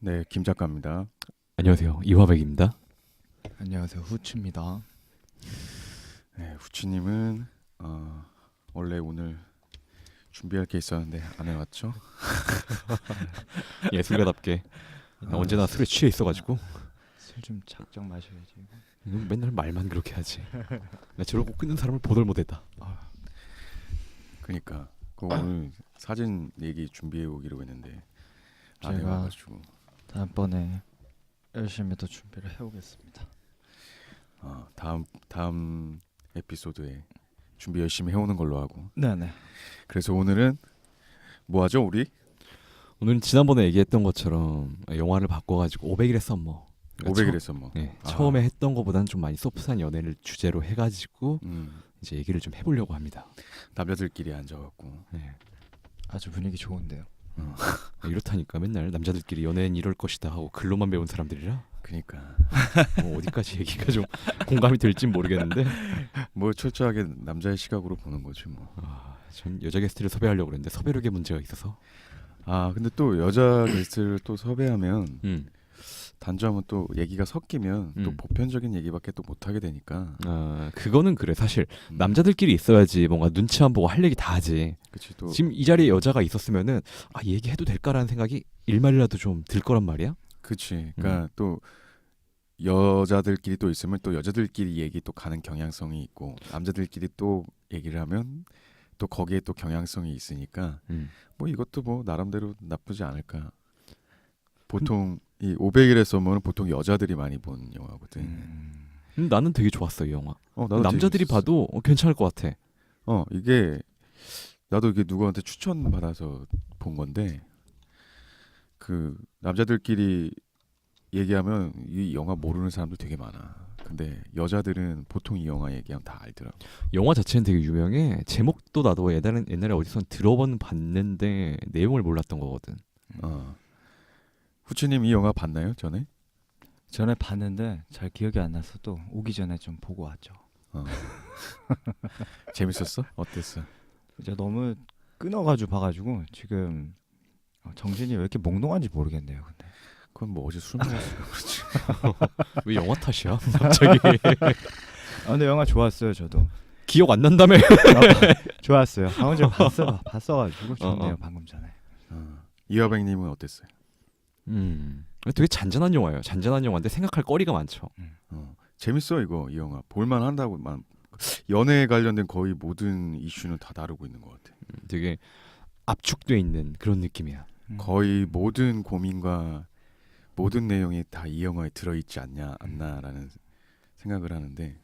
네, 김 작가입니다. 안녕하세요. 이화백입니다. 안녕하세요. 후추입니다. 네, 후치님은 원래 오늘 준비할 게 있었는데 안 해왔죠? 예술가답게 아, 언제나 술에 취해 있어가지고 술 좀 작정 마셔야지. 맨날 말만 그렇게 하지. 나 저러고 끊는 사람을 보들 못했다. 그러니까 오늘 사진 얘기 준비해 오기로 했는데 안 제가 해와가지고 다음번에 열심히 더 준비를 해오겠습니다. 다음 에피소드에 준비 열심히 해오는 걸로 하고. 네네. 그래서 오늘은 뭐 하죠 우리? 오늘은 지난번에 얘기했던 것처럼 영화를 바꿔가지고 500일의 썸머. 500일의 썸머. 네, 처음에 했던 것보다는 좀 많이 소프트한 연애를 주제로 해가지고 이제 얘기를 좀 해보려고 합니다. 남자들끼리 앉아갖고. 네. 아주 분위기 좋은데요. 이렇다니까 맨날 남자들끼리 연애는 이럴 것이다 하고 글로만 배운 사람들이라 그니까 뭐 어디까지 얘기가 좀 공감이 될진 모르겠는데 뭐 철저하게 남자의 시각으로 보는 거지 뭐. 전 여자 게스트를 섭외하려고 그랬는데 섭외력에 문제가 있어서 근데 또 여자 게스트를 또 섭외하면 음. 단점은 또 얘기가 섞이면 또 보편적인 얘기밖에 또 못하게 되니까. 그거는 그래. 사실 남자들끼리 있어야지 뭔가 눈치 안 보고 할 얘기 다 하지. 그치, 또 지금 이 자리에 여자가 있었으면은 얘기해도 될까라는 생각이 일말이라도 좀 들 거란 말이야. 그치. 그러니까 또 여자들끼리 또 있으면 또 여자들끼리 얘기 또 가는 경향성이 있고 남자들끼리 또 얘기를 하면 또 거기에 또 경향성이 있으니까 뭐 이것도 뭐 나름대로 나쁘지 않을까. 보통 이 500일의 썸머는 보통 여자들이 많이 보는 영화거든. 나는 되게 좋았어 이 영화. 나도 남자들이 재밌었어. 봐도 괜찮을 것 같아. 이게 나도 이게 누구한테 추천 받아서 본 건데 그 남자들끼리 얘기하면 이 영화 모르는 사람들 되게 많아. 근데 여자들은 보통 이 영화 얘기하면 다 알더라고. 영화 자체는 되게 유명해. 제목도 나도 옛날에 어디서 들어본 봤는데 내용을 몰랐던 거거든. 후추님 이 영화 봤나요? 전에? 전에 봤는데 잘 기억이 안 나서도 오기 전에 좀 보고 왔죠. 재밌었어? 어땠어? 이제 너무 끊어가지고 봐가지고 지금 정신이 왜 이렇게 몽롱한지 모르겠네요. 근데 그건 뭐 어제 술 먹었어. 그렇지. 왜 영화 탓이야? 갑자기 근데 영화 좋았어요. 저도 기억 안 난다며. 좋았어요. 방금 전에 봤어가지고 좋네요. 방금 전에. 이화백님은 어땠어요? 되게 잔잔한 영화예요. 잔잔한 영화인데 생각할 거리가 많죠. 재밌어 이거 이 영화 볼만 한다고만. 연애에 관련된 거의 모든 이슈는 다 다루고 있는 것 같아. 되게 압축돼 있는 그런 느낌이야. 거의 모든 고민과 모든 내용이 다 이 영화에 들어있지 않나라는 생각을 하는데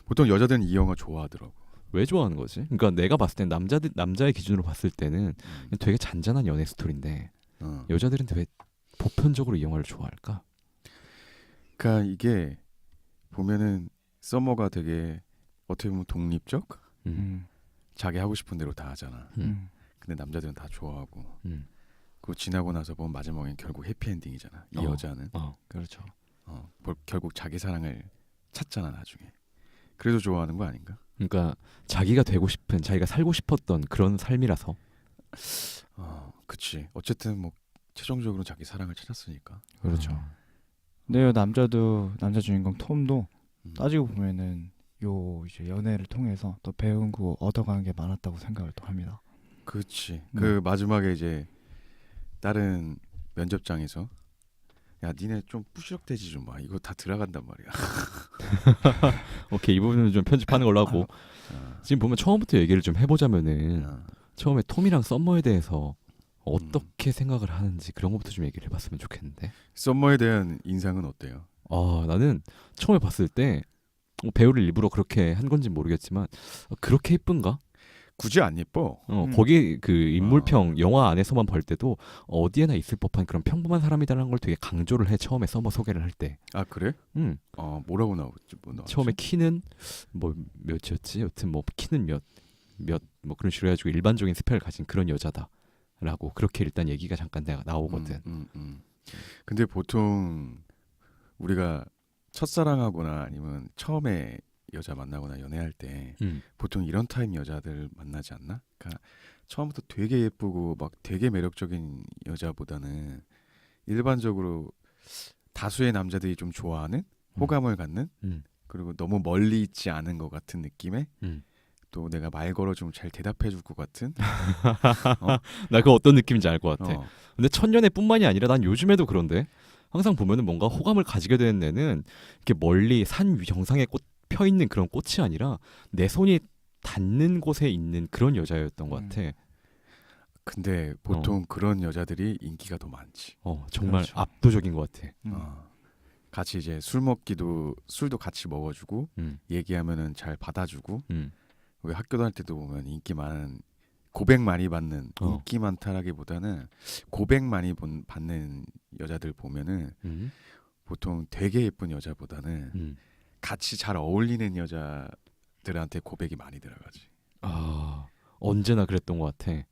보통 여자들은 이 영화 좋아하더라고. 왜 좋아하는 거지? 그러니까 내가 봤을 땐 남자의 기준으로 봤을 때는 되게 잔잔한 연애 스토리인데 여자들은 왜 보편적으로 이 영화를 좋아할까? 그러니까 이게 보면은 서머가 되게 어떻게 보면 독립적? 자기 하고 싶은 대로 다 하잖아. 근데 남자들은 다 좋아하고 그거 지나고 나서 보면 마지막엔 결국 해피엔딩이잖아. 이 여자는 그렇죠. 결국 자기 사랑을 찾잖아 나중에. 그래서 좋아하는 거 아닌가? 그러니까 자기가 되고 싶은, 자기가 살고 싶었던 그런 삶이라서. 그치. 어쨌든 뭐 최종적으로 자기 사랑을 찾았으니까. 그렇죠. 근데 요 남자 주인공 톰도 따지고 보면은 요 이제 연애를 통해서 또 배운 거 얻어가는 게 많았다고 생각을 또 합니다. 그렇지. 그 마지막에 이제 다른 면접장에서 야 니네 좀 부시럭대지 좀 마. 이거 다 들어간단 말이야. 오케이, 이 부분은 좀 편집하는 걸로 하고 지금 보면 처음부터 얘기를 좀 해보자면은 처음에 톰이랑 썸머에 대해서 어떻게 생각을 하는지 그런 것부터 좀 얘기를 해봤으면 좋겠는데. 썸머에 대한 인상은 어때요? 나는 처음에 봤을 때 배우를 일부러 그렇게 한 건지 모르겠지만 그렇게 예쁜가? 굳이 안 예뻐. 거기 그 인물평 영화 안에서만 볼 때도 어디에나 있을 법한 그런 평범한 사람이다라는 걸 되게 강조를 해. 처음에 서머 소개를 할 때. 그래? 뭐라고 나오지? 뭐 나왔지? 처음에 키는 뭐 몇이었지? 여튼 뭐 키는 몇 뭐 그런 식으로 해가지고 일반적인 스펙을 가진 그런 여자다라고 그렇게 일단 얘기가 잠깐 나오거든. 근데 보통 우리가 첫사랑하거나 아니면 처음에 여자 만나거나 연애할 때 보통 이런 타입 여자들 만나지 않나? 그러니까 처음부터 되게 예쁘고 막 되게 매력적인 여자보다는 일반적으로 다수의 남자들이 좀 좋아하는 호감을 갖는 그리고 너무 멀리 있지 않은 것 같은 느낌에 또 내가 말 걸어 좀 잘 대답해줄 것 같은 나 그거 어떤 느낌인지 알 것 같아. 어, 근데 천년에뿐만이 아니라 난 요즘에도 그런데 항상 보면은 뭔가 호감을 가지게 되는 애는 이렇게 멀리 산 정상에 펴 있는 그런 꽃이 아니라 내 손이 닿는 곳에 있는 그런 여자였던 것 같아. 근데 보통 그런 여자들이 인기가 더 많지. 정말 그렇죠. 압도적인 것 같아. 같이 이제 술도 같이 먹어주고 얘기하면은 잘 받아주고 우리 학교 다닐 때도 보면 인기 많은 고백 많이 받는 인기 많다라기보다는 고백 많이 받는 여자들 보면은 보통 되게 예쁜 여자보다는 같이 잘 어울리는 여자들한테 고백이 많이 들어가지. 언제나 그랬던 것 같아.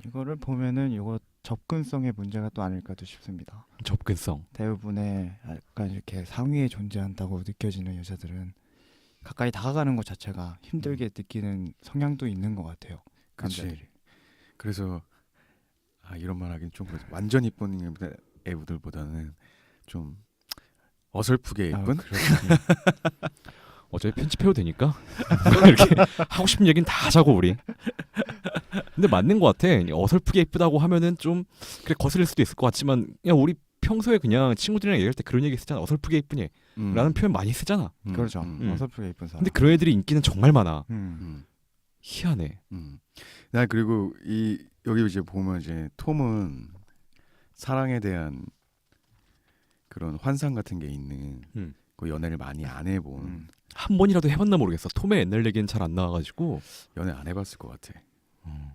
이거를 보면은 이거 접근성의 문제가 또 아닐까도 싶습니다. 접근성. 대부분의 약간 이렇게 상위에 존재한다고 느껴지는 여자들은 가까이 다가가는 것 자체가 힘들게 느끼는 성향도 있는 것 같아요. 그치. 남자들이. 그래서 이런 말 하긴 좀 그렇지. 완전 이쁜 애들보다는 좀 어설프게 예쁜? 어차피 편집해도 되니까 이렇게 하고 싶은 얘기는 다 하자고 우리. 근데 맞는 것 같아. 어설프게 예쁘다고 하면은 좀 그래 거슬릴 수도 있을 것 같지만 그냥 우리 평소에 그냥 친구들이랑 얘기할 때 그런 얘기 쓰잖아. 어설프게 예쁘니 라는 표현 많이 쓰잖아. 그렇죠. 어설프게 예쁜 사람. 근데 그런 애들이 인기는 정말 많아. 희한해. 나 그리고 여기 이제 보면 이제 톰은 사랑에 대한 그런 환상 같은 게 있는 그 연애를 많이 안 해본 한 번이라도 해봤나 모르겠어. 톰의 옛날 얘기는 잘 안 나와가지고 연애 안 해봤을 것 같아.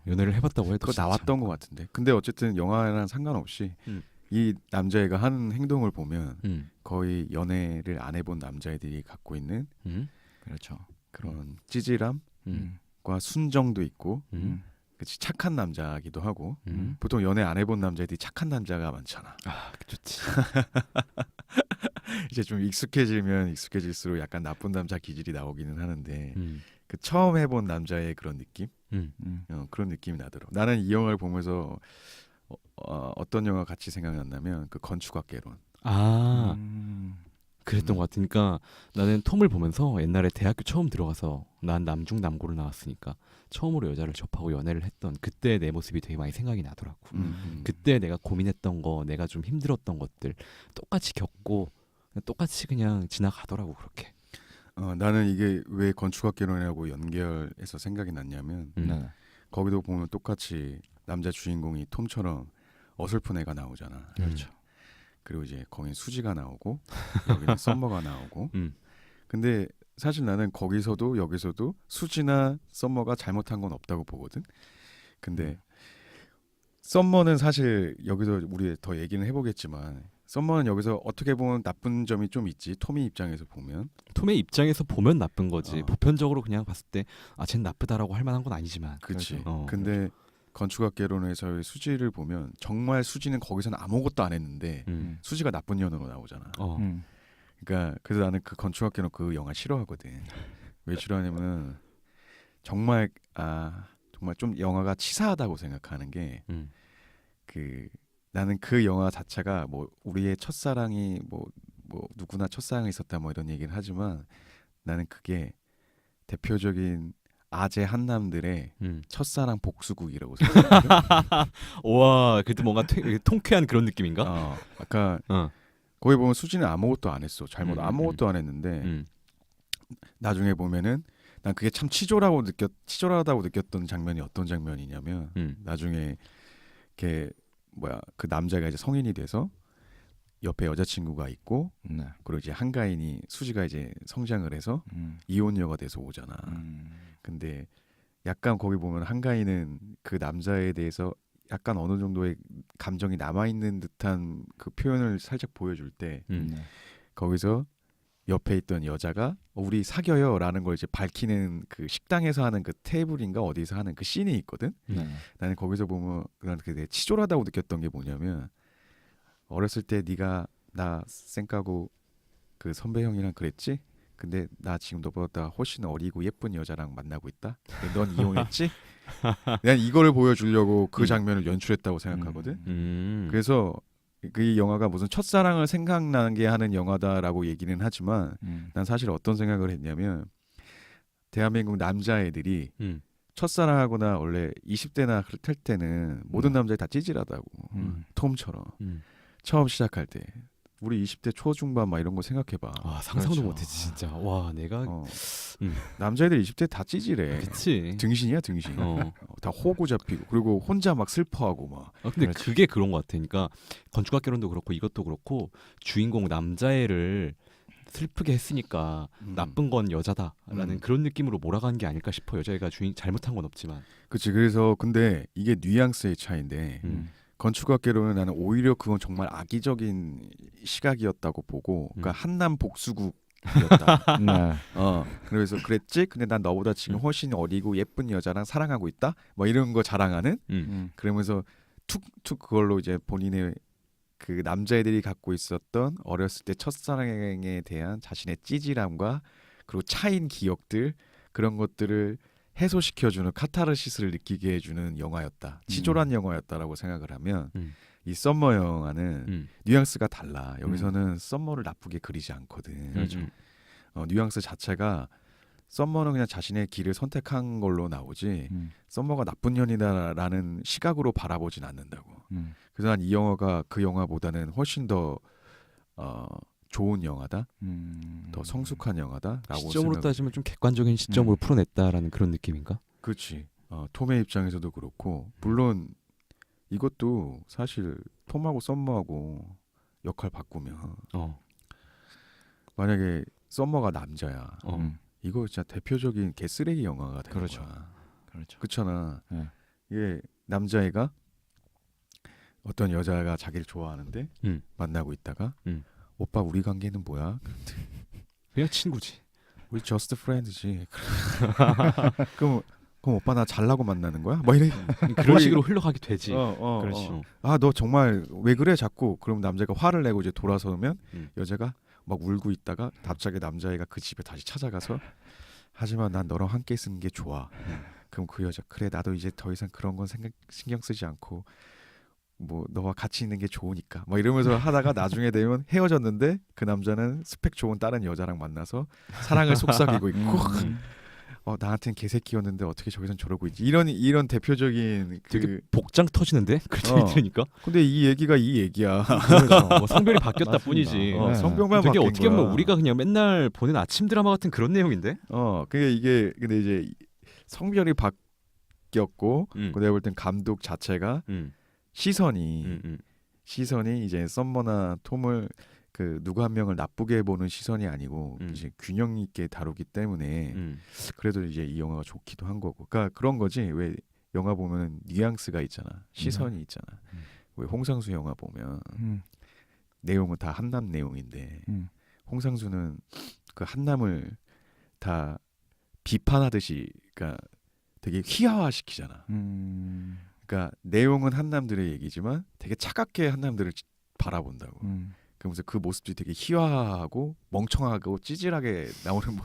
연애를 해봤다고 해도 그거 진짜. 나왔던 것 같은데. 근데 어쨌든 영화랑 상관없이 이 남자애가 하는 행동을 보면 거의 연애를 안 해본 남자애들이 갖고 있는 그렇죠. 그런 찌질함과 순정도 있고 그치, 착한 남자기도 하고 보통 연애 안 해본 남자애들이 착한 남자가 많잖아. 좋지. 이제 좀 익숙해지면 익숙해질수록 약간 나쁜 남자 기질이 나오기는 하는데 그 처음 해본 남자의 그런 느낌 그런 느낌이 나더라고. 나는 이 영화를 보면서 어떤 영화 같이 생각났냐면 그 건축학개론. 그랬던 것 같으니까 나는 톰을 보면서 옛날에 대학교 처음 들어가서 난 남중 남고를 나왔으니까 처음으로 여자를 접하고 연애를 했던 그때 내 모습이 되게 많이 생각이 나더라고. 그때 내가 고민했던 거, 내가 좀 힘들었던 것들 똑같이 겪고 똑같이 그냥 지나가더라고 그렇게. 나는 이게 왜 건축학개론이라고 연결해서 생각이 났냐면 거기도 보면 똑같이 남자 주인공이 톰처럼 어설픈 애가 나오잖아. 그렇죠. 그리고 이제 거긴 수지가 나오고 여기는 썸머가 나오고 근데 사실 나는 거기서도 여기서도 수지나 썸머가 잘못한 건 없다고 보거든. 근데 썸머는 사실 여기서 우리 더 얘기는 해보겠지만 썸머는 여기서 어떻게 보면 나쁜 점이 좀 있지. 톰이 입장에서 보면 톰의 입장에서 보면 나쁜 거지. 보편적으로 그냥 봤을 때 쟤는 나쁘다라고 할 만한 건 아니지만. 그렇지. 근데 건축학개론에서의 수지를 보면 정말 수지는 거기서는 아무것도 안 했는데 수지가 나쁜 년으로 나오잖아. 그러니까 그래서 나는 그 건축학개론 그 영화 싫어하거든. 왜 싫어하냐면 정말 정말 좀 영화가 치사하다고 생각하는 게 나는 그 영화 자체가 뭐 우리의 첫사랑이 뭐 누구나 첫사랑이 있었다 뭐 이런 얘기를 하지만 나는 그게 대표적인 아재 한남들의 첫사랑 복수극이라고 생각하거든. 와, 그때 뭔가 통쾌한 그런 느낌인가? 약간 거기 보면 수지는 아무것도 안 했어. 아무것도 안 했는데 나중에 보면은 난 그게 참 치졸하다고 느꼈던 장면이 어떤 장면이냐면 나중에 이렇게 그 남자가 이제 성인이 돼서 옆에 여자친구가 있고 그리고 이제 한가인이 수지가 이제 성장을 해서 이혼녀가 돼서 오잖아. 근데 약간 거기 보면 한가인은 그 남자에 대해서 약간 어느 정도의 감정이 남아있는 듯한 그 표현을 살짝 보여줄 때 거기서 옆에 있던 여자가 우리 사겨요 라는 걸 이제 밝히는 그 식당에서 하는 그 테이블인가 어디서 하는 그 씬이 있거든. 나는 거기서 보면 난 그게 치졸하다고 느꼈던 게 뭐냐면 어렸을 때 네가 나 쌩까고 그 선배 형이랑 그랬지? 근데 나 지금 너보다 훨씬 어리고 예쁜 여자랑 만나고 있다? 넌 이혼했지? 난 이거를 보여주려고 그 장면을 연출했다고 생각하거든. 그래서 그 영화가 무슨 첫사랑을 생각나게 하는 영화다라고 얘기는 하지만 난 사실 어떤 생각을 했냐면 대한민국 남자애들이 첫사랑하거나 원래 20대나 그럴 때는 모든 남자애 다 찌질하다고 톰처럼 처음 시작할 때 우리 20대 초중반 막 이런 거 생각해봐. 와 상상도 그렇죠. 못했지 진짜. 와 내가 남자애들 20대 다 찌질해. 그치. 등신이야 등신. 다 호구 잡히고 그리고 혼자 막 슬퍼하고 막. 근데 그렇지. 그게 그런 것 같아. 그러니까 건축학개론도 그렇고 이것도 그렇고 주인공 남자애를 슬프게 했으니까 나쁜 건 여자다라는 그런 느낌으로 몰아가는 게 아닐까 싶어. 여자애가 주인 잘못한 건 없지만. 그치. 그래서 근데 이게 뉘앙스의 차이인데 건축학개론은 나는 오히려 그건 정말 악의적인 시각이었다고 보고 그러니까 한남 복수국이었다. 네. 그래서 그랬지. 근데 난 너보다 지금 훨씬 어리고 예쁜 여자랑 사랑하고 있다. 뭐 이런 거 자랑하는. 그러면서 툭툭 그걸로 이제 본인의 그 남자애들이 갖고 있었던 어렸을 때 첫사랑에 대한 자신의 찌질함과 그리고 차인 기억들 그런 것들을 해소시켜주는 카타르시스를 느끼게 해주는 영화였다. 치졸한 영화였다라고 생각을 하면 이 썸머 영화는 뉘앙스가 달라. 여기서는 썸머를 나쁘게 그리지 않거든. 그렇죠. 뉘앙스 자체가 썸머는 그냥 자신의 길을 선택한 걸로 나오지 썸머가 나쁜 년이다라는 시각으로 바라보진 않는다고. 그래서 난 이 영화가 그 영화보다는 훨씬 더 좋은 영화다, 더 성숙한 영화다라고 시점으로 따지면 좀 객관적인 시점으로 풀어냈다라는 그런 느낌인가? 그렇지. 톰의 입장에서도 그렇고 물론 이것도 사실 톰하고 썸머하고 역할 바꾸면 만약에 썸머가 남자야. 이거 진짜 대표적인 개쓰레기 영화가 되는 그렇죠. 거야. 그렇죠. 그렇잖아. 네. 이게 남자애가 어떤 여자가 자기를 좋아하는데 만나고 있다가 오빠 우리 관계는 뭐야? 그냥 친구지. 우리 just friends지. 그럼 오빠 나 잘나고 만나는 거야? 뭐 이런 그런 식으로 흘러가게 되지. 그렇지. 너 정말 왜 그래 자꾸. 그럼 남자가 화를 내고 이제 돌아서면 여자가 막 울고 있다가 갑자기 남자애가 그 집에 다시 찾아가서 하지만 난 너랑 함께 있는 게 좋아. 그럼 그 여자 그래 나도 이제 더 이상 그런 건 신경 쓰지 않고 뭐 너와 같이 있는 게 좋으니까 막 이러면서 하다가 나중에 되면 헤어졌는데 그 남자는 스펙 좋은 다른 여자랑 만나서 사랑을 속삭이고 있고 나한텐 개새끼였는데 어떻게 저기선 저러고 있지. 이런 대표적인 되게 복장 터지는데 그렇게 들으니까. 근데 이 얘기가 이 얘기야. 뭐 성별이 바뀌었다 맞습니다. 뿐이지. 성별만 되게 바뀐 어떻게 거야. 보면 우리가 그냥 맨날 보는 아침 드라마 같은 그런 내용인데. 그게 이게 근데 이제 성별이 바뀌었고 내가 볼 땐 감독 자체가 시선이 이제 썸머나 톰을 그 누구 한 명을 나쁘게 보는 시선이 아니고 이제 균형 있게 다루기 때문에 그래도 이제 이 영화가 좋기도 한 거고. 그러니까 그런 거지. 왜 영화 보면 뉘앙스가 있잖아. 시선이 있잖아. 왜 홍상수 영화 보면 내용은 다 한남 내용인데 홍상수는 그 한남을 다 비판하듯이 그러니까 되게 희화화시키잖아. 그러니까 내용은 한남들의 얘기지만 되게 차갑게 한남들을 바라본다고. 그러면서 그 모습들이 되게 희화하고 멍청하고 찌질하게 나오는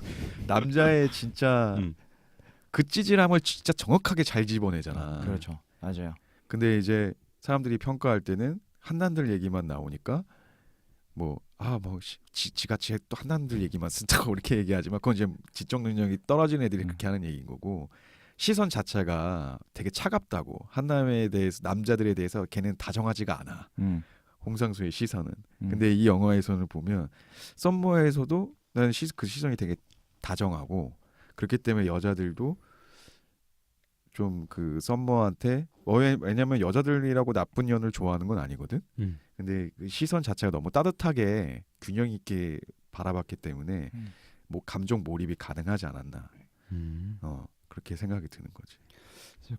남자의 진짜 그 찌질함을 진짜 정확하게 잘 집어내잖아. 그렇죠. 맞아요. 근데 이제 사람들이 평가할 때는 한남들 얘기만 나오니까 지같이 또 한남들 얘기만 쓴다고 이렇게 얘기하지만 그건 이제 지적 능력이 떨어진 애들이 그렇게 하는 얘기인 거고. 시선 자체가 되게 차갑다고. 한남에 대해서 남자들에 대해서 걔는 다정하지가 않아. 홍상수의 시선은. 근데 이 영화에서는 보면 썸머에서도 나는 그 시선이 되게 다정하고 그렇기 때문에 여자들도 좀 그 썸머한테 왜냐면 여자들이라고 나쁜 년을 좋아하는 건 아니거든. 근데 그 시선 자체가 너무 따뜻하게 균형 있게 바라봤기 때문에 뭐 감정 몰입이 가능하지 않았나. 그렇게 생각이 드는 거지.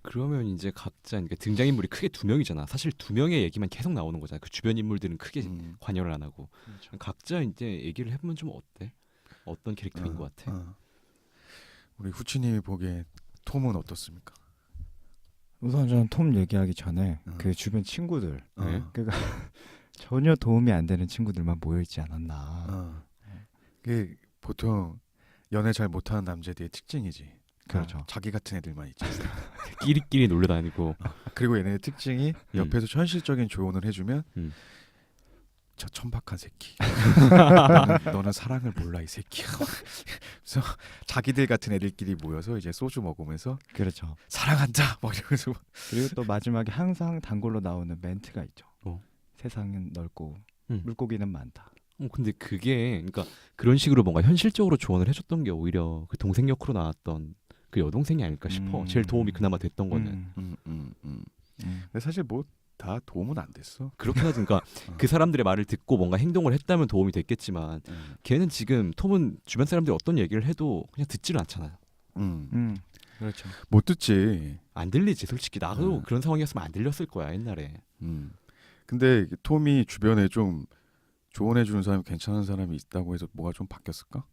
그러면 이제 각자 그러니까 등장인물이 크게 두 명이잖아. 사실 두 명의 얘기만 계속 나오는 거잖아. 그 주변 인물들은 크게 관여를 안 하고. 그렇죠. 각자 이제 얘기를 해보면 좀 어때? 어떤 캐릭터인 것 같아? 우리 후치님이 보기에 톰은 어떻습니까? 우선 저는 톰 얘기하기 전에 그 주변 친구들 그러니까 전혀 도움이 안 되는 친구들만 모여 있지 않았나. 그게 보통 연애 잘 못하는 남자들의 특징이지. 그렇죠. 자기 같은 애들만 있지. 끼리끼리 놀러 다니고. 그리고 얘네의 특징이 옆에서 현실적인 조언을 해주면 저 천박한 새끼. 너는 사랑을 몰라 이 새끼야. 그래서 자기들 같은 애들끼리 모여서 이제 소주 먹으면서 그렇죠. 사랑한다 막 이러면서 그리고 또 마지막에 항상 단골로 나오는 멘트가 있죠. 어. 세상은 넓고 음. 물고기는 많다. 근데 그게 그러니까 그런 식으로 뭔가 현실적으로 조언을 해줬던 게 오히려 그 동생 역으로 나왔던 그 여동생이 아닐까 싶어. 제일 도움이 그나마 됐던 거는. 근데 사실 뭐 다 도움은 안 됐어. 그렇긴 하지. 그러니까 그 사람들의 말을 듣고 뭔가 행동을 했다면 도움이 됐겠지만 걔는 지금 톰은 주변 사람들이 어떤 얘기를 해도 그냥 듣지를 않잖아요. 그렇죠. 못 듣지. 안 들리지 솔직히. 나도 음. 그런 상황이었으면 안 들렸을 거야 옛날에. 근데 톰이 주변에 좀 조언해 주는 사람이 괜찮은 사람이 있다고 해서 뭐가 좀 바뀌었을까?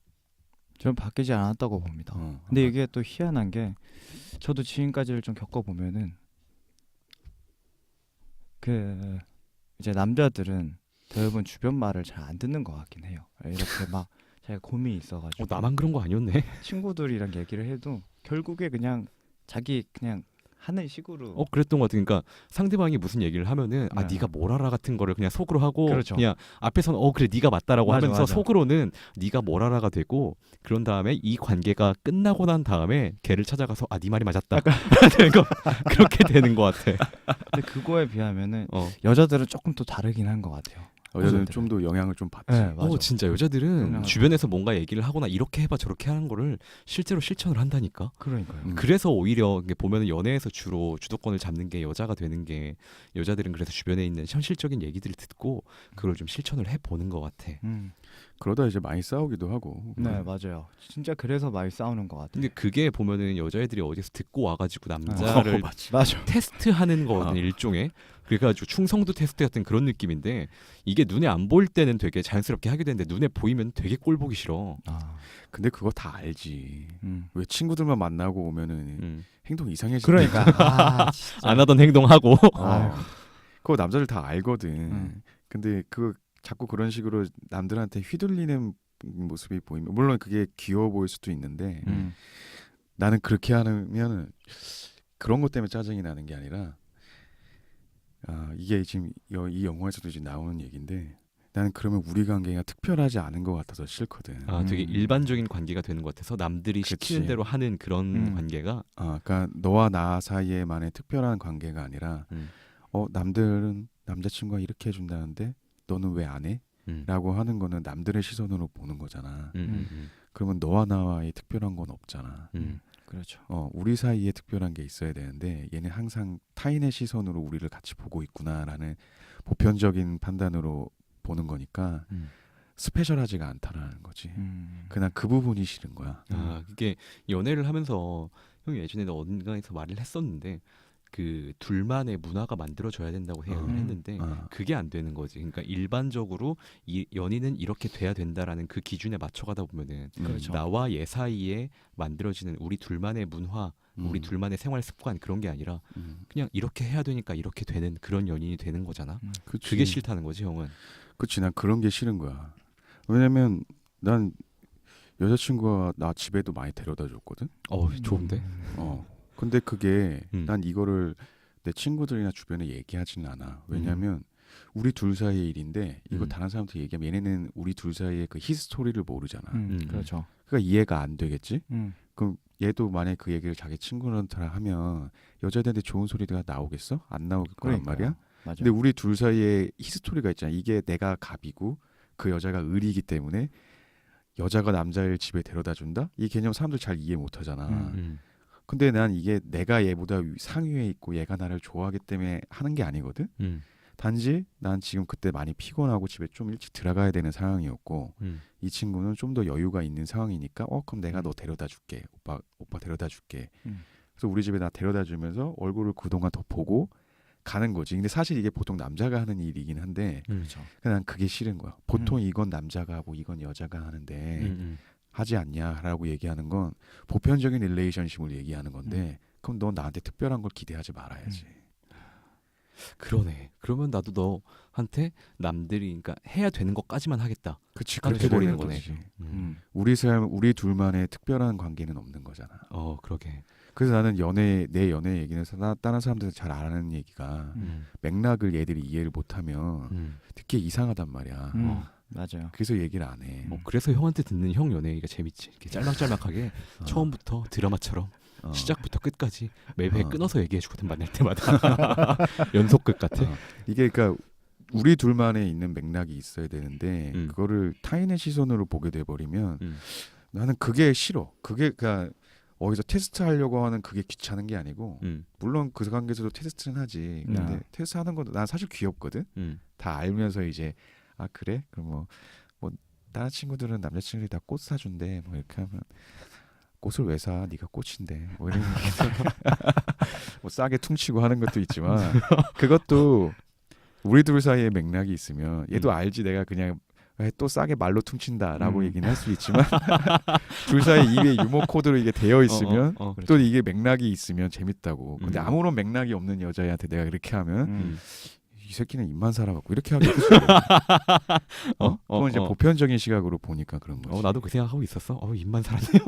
저는 바뀌지 않았다고 봅니다. 근데 이게 또 희한한 게 저도 지금까지를 좀 겪어보면은 그 이제 남자들은 대부분 주변 말을 잘 안 듣는 것 같긴 해요. 이렇게 막 자기가 고민이 있어가지고 나만 그런 거 아니었네. 친구들이랑 얘기를 해도 결국에 그냥 자기 그냥 하는 식으로 그랬던 것 같아. 그러니까 상대방이 무슨 얘기를 하면은 네. 네가 뭘 알아 같은 거를 그냥 속으로 하고 그렇죠. 그냥 앞에서는 그래 네가 맞다라고 맞아, 하면서 맞아. 속으로는 네가 뭘 알아가 되고 그런 다음에 이 관계가 끝나고 난 다음에 걔를 찾아가서 네 말이 맞았다. 되는 거 그렇게 되는 것 같아. 근데 그거에 비하면은 어. 여자들은 조금 또 다르긴 한 것 같아요. 여자는 좀 더 영향을 좀 받지. 네, 맞아. 진짜 여자들은 영향을 주변에서 뭔가 얘기를 하거나 이렇게 해봐 저렇게 하는 거를 실제로 실천을 한다니까. 그러니까요. 그래서 오히려 이게 보면은 연애에서 주로 주도권을 잡는 게 여자가 되는 게 여자들은 그래서 주변에 있는 현실적인 얘기들을 듣고 그걸 좀 실천을 해보는 것 같아. 그러다 이제 많이 싸우기도 하고. 네, 맞아요. 진짜 그래서 많이 싸우는 것 같아요. 근데 그게 보면은 여자애들이 어디서 듣고 와가지고 남자를 맞아. 테스트하는 거거든 일종의. 그래가지고 충성도 테스트 같은 그런 느낌인데 이게 눈에 안 보일 때는 되게 자연스럽게 하게 되는데 눈에 보이면 되게 꼴 보기 싫어. 근데 그거 다 알지. 왜 친구들만 만나고 오면은 행동 이상해지지. 그러니까 안 하던 행동하고. 그거 남자들 다 알거든. 근데 그 자꾸 그런 식으로 남들한테 휘둘리는 모습이 보이면 물론 그게 귀여워 보일 수도 있는데 나는 그렇게 하면 그런 것 때문에 짜증이 나는 게 아니라 이게 지금 이 영화에서도 지금 나오는 얘기인데 나는 그러면 우리 관계가 특별하지 않은 것 같아서 싫거든. 되게 일반적인 관계가 되는 것 같아서 남들이 시키는 대로 하는 그런 관계가. 그러니까 너와 나 사이에만의 특별한 관계가 아니라 남들은 남자친구가 이렇게 해준다는데 너는 왜 안 해? 라고 하는 거는 남들의 시선으로 보는 거잖아. 그러면 너와 나와의 특별한 건 없잖아. 그렇죠. 우리 사이에 특별한 게 있어야 되는데 얘는 항상 타인의 시선으로 우리를 같이 보고 있구나라는 보편적인 판단으로 보는 거니까 스페셜하지가 않다라는 거지. 그냥 그 부분이 싫은 거야. 이게 연애를 하면서 형이 예전에도 어딘가에서 말을 했었는데 그 둘만의 문화가 만들어져야 된다고 생각을 했는데 그게 안 되는 거지. 그러니까 일반적으로 이 연인은 이렇게 돼야 된다라는 그 기준에 맞춰가다 보면은 그렇죠. 나와 얘 사이에 만들어지는 우리 둘만의 문화, 우리 둘만의 생활 습관 그런 게 아니라 그냥 이렇게 해야 되니까 이렇게 되는 그런 연인이 되는 거잖아. 그게 싫다는 거지 형은. 그치. 난 그런 게 싫은 거야. 왜냐면 난 여자친구가 나 집에도 많이 데려다 줬거든. 좋은데. 근데 그게 난 이거를 내 친구들이나 주변에 얘기하지는 않아. 왜냐면 우리 둘 사이의 일인데 이거 다른 사람한테 얘기하면 얘네는 우리 둘 사이의 그 히스토리를 모르잖아. 그렇죠. 그러니까 이해가 안 되겠지. 그럼 얘도 만약에 그 얘기를 자기 친구한테 하면 여자들한테 좋은 소리가 나오겠어? 안 나올 거란 말이야. 맞아. 근데 우리 둘 사이에 히스토리가 있잖아. 이게 내가 갑이고 그 여자가 을이기 때문에 여자가 남자를 집에 데려다 준다? 이 개념 사람들 잘 이해 못 하잖아. 근데 난 이게 내가 얘보다 상위에 있고 얘가 나를 좋아하기 때문에 하는 게 아니거든. 단지 난 지금 그때 많이 피곤하고 집에 좀 일찍 들어가야 되는 상황이었고 이 친구는 좀 더 여유가 있는 상황이니까 그럼 내가 너 데려다 줄게. 오빠 데려다 줄게. 그래서 우리 집에 나 데려다 주면서 얼굴을 그동안 더 보고 가는 거지. 근데 사실 이게 보통 남자가 하는 일이긴 한데 난 그게 싫은 거야. 보통 이건 남자가 하고 이건 여자가 하는데 하지 않냐라고 얘기하는 건 보편적인 릴레이션십을 얘기하는 건데 그럼 넌 나한테 특별한 걸 기대하지 말아야지. 그러네. 그러면 나도 너한테 남들이 그러니까 해야 되는 것까지만 하겠다. 그치. 그렇게 그렇게 버리는 되는 거네. 거지. 우리 삶 우리 둘만의 특별한 관계는 없는 거잖아. 그러게. 그래서 나는 내 연애 얘기는 다른 사람들은 잘 안 하는 얘기가 맥락을 얘들이 이해를 못하면 듣기 이상하단 말이야. 맞아요. 그래서 얘기를 안 해. 그래서 형한테 듣는 형 연애 얘기가 재밌지. 이렇게 짤막짤막하게 처음부터 드라마처럼 시작부터 끝까지 매회 끊어서 얘기해주거든 만날 때마다. 연속극 같아. 이게 그러니까 우리 둘만의 있는 맥락이 있어야 되는데 그거를 타인의 시선으로 보게 돼 버리면 나는 그게 싫어. 그게 그러니까 어디서 테스트 하려고 하는 그게 귀찮은 게 아니고 물론 그 관계에서도 테스트는 하지. 근데 테스트 하는 것도 난 사실 귀엽거든. 다 알면서 이제 아 그래? 그럼 뭐 다른 친구들은 남자친구들이 다 꽃 사준대. 뭐 이렇게 하면 꽃을 왜 사? 네가 꽃인데. 뭐 이런 뭐 싸게 퉁치고 하는 것도 있지만 그것도 우리 둘 사이에 맥락이 있으면 얘도 알지 내가 그냥 또 싸게 말로 퉁친다라고 얘기는 할 수 있지만 둘 사이 입에 유머 코드로 이게 되어 있으면 또 이게 맥락이 있으면 재밌다고. 근데 아무런 맥락이 없는 여자애한테 내가 그렇게 하면 이 새끼는 입만 살아갖고 이렇게 하겠지. 그건 이제 보편적인 시각으로 보니까 그런 거지. 나도 그 생각하고 있었어. 입만 살았네요.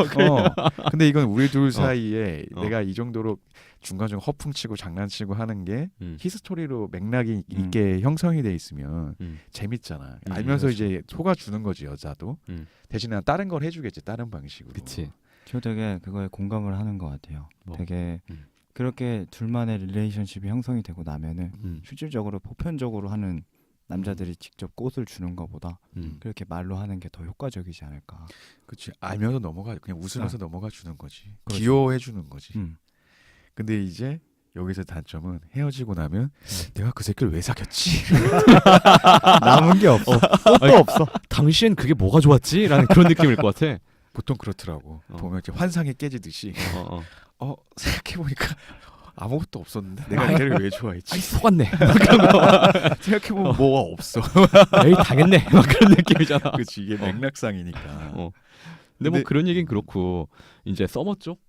근데 이건 우리 둘 사이에 내가 이 정도로 중간중간 허풍치고 장난치고 하는 게 히스토리로 맥락이 있게 형성이 돼 있으면 재밌잖아. 알면서 그렇죠. 이제 속아주는 거지 여자도. 대신 난 다른 걸 해주겠지. 다른 방식으로. 그치. 저 되게 그거에 공감을 하는 것 같아요. 되게 그렇게 둘만의 릴레이션십이 형성이 되고 나면은 실질적으로 보편적으로 하는 남자들이 직접 꽃을 주는 것보다 그렇게 말로 하는 게 더 효과적이지 않을까. 그렇지. 알면서 넘어가 그냥 웃으면서 넘어가 주는 거지. 그렇죠. 귀여워해 주는 거지. 근데 이제 여기서 단점은 헤어지고 나면 내가 그 새끼를 왜 사귀었지? 남은 게 없어. 꽃도 없어. 당시엔 그게 뭐가 좋았지? 라는 그런 느낌일 것 같아. 보통 그렇더라고. 보면 이제 환상이 깨지듯이. 생각해보니까 아무것도 없었는데 내가 얘를 왜 좋아했지? 속았네. 생각해보면 뭐가 없어. 에이 당했네. 막 그런 느낌이잖아. 그렇지. 이게 맥락상이니까. 근데 뭐 그런 얘기는 그렇고 이제 서머 쪽?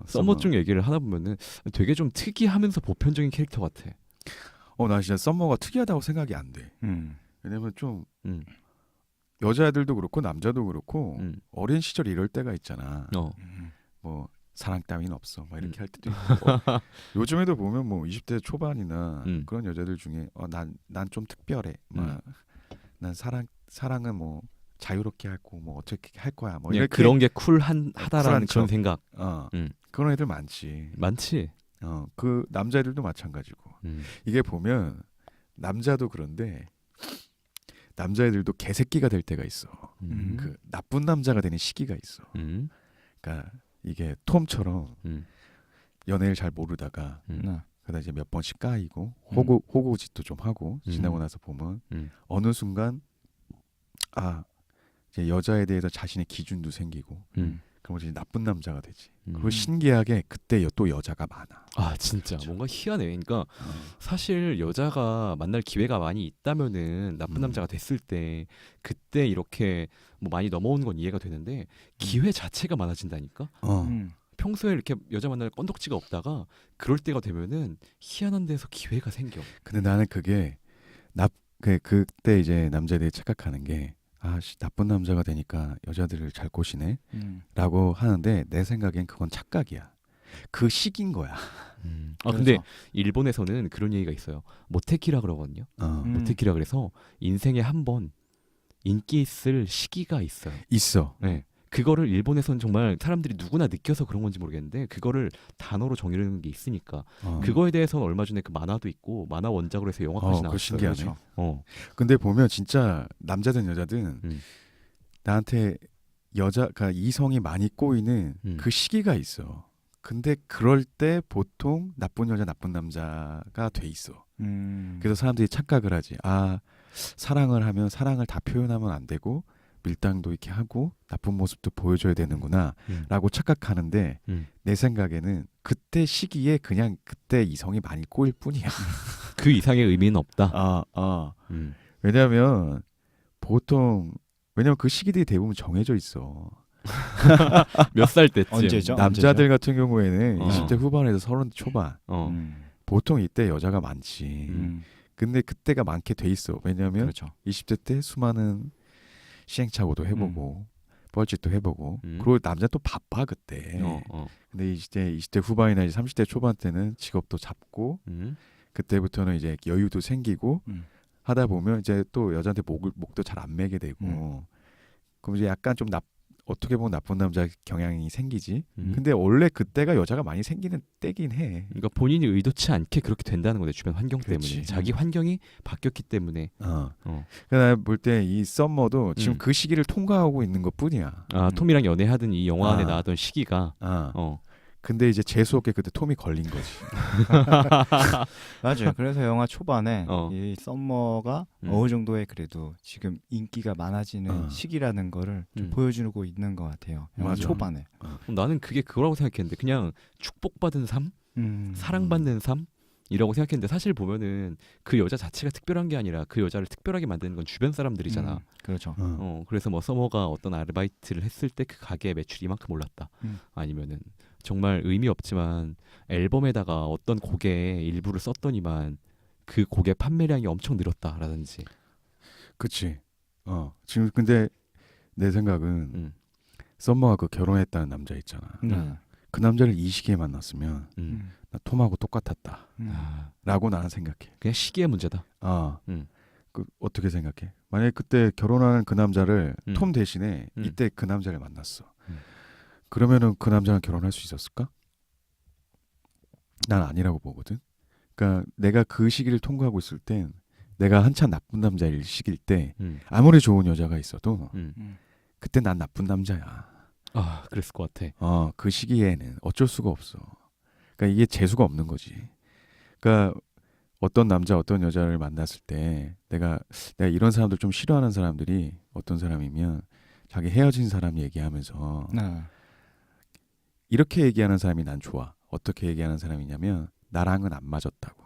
서머 쪽 얘기를 하다 보면은 되게 좀 특이하면서 보편적인 캐릭터 같아. 나 진짜 썸머가 특이하다고 생각이 안 돼. 왜냐면 좀 여자애들도 그렇고 남자도 그렇고 어린 시절 이럴 때가 있잖아. 뭐 사랑 따윈 없어. 막 이렇게 할 때도 있고. 요즘에도 보면 뭐 20대 초반이나 그런 여자들 중에 난 좀 특별해. 난 사랑은 뭐 자유롭게 하고 뭐 어떻게 할 거야. 뭐 이렇게 그런 게 쿨하다라는 그런 생각. 그런 애들 많지. 그 남자애들도 마찬가지고. 이게 보면 남자도 그런데 남자애들도 개새끼가 될 때가 있어. 그 나쁜 남자가 되는 시기가 있어. 그러니까 이게 톰처럼 연애를 잘 모르다가 그러다 이제 몇 번씩 까이고 호구짓도 좀 하고 지나고 나서 보면 어느 순간 이제 여자에 대해서 자신의 기준도 생기고 그럼 이제 나쁜 남자가 되지. 그리고 신기하게 그때 또 여자가 많아. 진짜 뭔가 희한해. 그러니까 사실 여자가 만날 기회가 많이 있다면은 나쁜 남자가 됐을 때 그때 이렇게 뭐 많이 넘어오는 건 이해가 되는데 기회 자체가 많아진다니까. 평소에 이렇게 여자 만날 건덕지가 없다가 그럴 때가 되면은 희한한 데서 기회가 생겨. 근데 나는 그게 그때 이제 남자들이 착각하는 게 나쁜 남자가 되니까 여자들을 잘 꼬시네 라고 하는데 내 생각엔 그건 착각이야. 그 시기인 거야. 근데 일본에서는 그런 얘기가 있어요. 모테키라 그러거든요. 모테키라 그래서 인생에 한 번 인기 있을 시기가 있어요. 있어. 네. 그거를 일본에서는 정말 사람들이 누구나 느껴서 그런 건지 모르겠는데 그거를 단어로 정의하는 게 있으니까 그거에 대해서는 얼마 전에 그 만화도 있고 만화 원작으로 해서 영화까지 나왔어요. 신기하네. 근데 보면 진짜 남자든 여자든 나한테 여자가 이성이 많이 꼬이는 그 시기가 있어. 근데 그럴 때 보통 나쁜 여자 나쁜 남자가 돼 있어. 그래서 사람들이 착각을 하지. 사랑을 하면 사랑을 다 표현하면 안 되고 밀당도 이렇게 하고 나쁜 모습도 보여줘야 되는구나 라고 착각하는데 내 생각에는 그때 시기에 그냥 그때 이성이 많이 꼬일 뿐이야. 그 이상의 의미는 없다. 왜냐면 그 시기들이 대부분 정해져 있어. 몇 살 때쯤? 언제죠? 남자들 같은 경우에는 20대 후반에서 30대 초반 보통 이때 여자가 많지. 근데 그때가 많게 돼 있어. 왜냐면 20대 때 수많은 시행착오도 해보고 뻘짓도 해보고 그리고 남자 또 바빠 그때. 근데 이제 20대 후반이나 이제 30대 초반 때는 직업도 잡고 그때부터는 이제 여유도 생기고 하다 보면 이제 또 여자한테 목도 잘 안 매게 되고 그럼 이제 약간 좀 어떻게 보면 나쁜 남자 경향이 생기지. 근데 원래 그때가 여자가 많이 생기는 때긴 해. 그러니까 본인이 의도치 않게 그렇게 된다는 거네. 주변 환경 그렇지. 때문에. 자기 환경이 바뀌었기 때문에. 그러니까 볼 때 이 썸머도 지금 그 시기를 통과하고 있는 것뿐이야. 톰이랑 연애하던 이 영화 안에 나왔던 시기가. 근데 이제 재수 없게 그때 톰이 걸린 거지. 맞아요. 그래서 영화 초반에 이 썸머가 어느 정도의 그래도 지금 인기가 많아지는 시기라는 거를 좀 보여주고 있는 것 같아요. 영화 맞아. 초반에. 나는 그게 그거라고 생각했는데 그냥 축복받은 삶, 사랑받는 삶이라고 생각했는데 사실 보면은 그 여자 자체가 특별한 게 아니라 그 여자를 특별하게 만드는 건 주변 사람들이잖아. 그렇죠. 그래서 뭐 서머가 어떤 아르바이트를 했을 때 그 가게 매출이 이만큼 올랐다. 아니면은 정말 의미 없지만 앨범에다가 어떤 곡의 일부를 썼더니만 그 곡의 판매량이 엄청 늘었다라든지. 그치. 지금 근데 내 생각은 썸머가 그 결혼했다는 남자 있잖아. 그 남자를 이 시기에 만났으면 나 톰하고 똑같았다. 라고 나는 생각해. 그냥 시기의 문제다. 그 어떻게 생각해? 만약에 그때 결혼하는 그 남자를 톰 대신에 이때 그 남자를 만났어. 그러면은 그 남자랑 결혼할 수 있었을까? 난 아니라고 보거든. 그러니까 내가 그 시기를 통과하고 있을 땐 내가 한참 나쁜 남자일 시기일 때 아무리 좋은 여자가 있어도 그때 난 나쁜 남자야. 그랬을 것 같아. 그 시기에는 어쩔 수가 없어. 그러니까 이게 재수가 없는 거지. 그러니까 어떤 남자 어떤 여자를 만났을 때 내가 이런 사람들 좀 싫어하는 사람들이 어떤 사람이면 자기 헤어진 사람 얘기하면서 이렇게 얘기하는 사람이 난 좋아. 어떻게 얘기하는 사람이냐면 나랑은 안 맞았다고.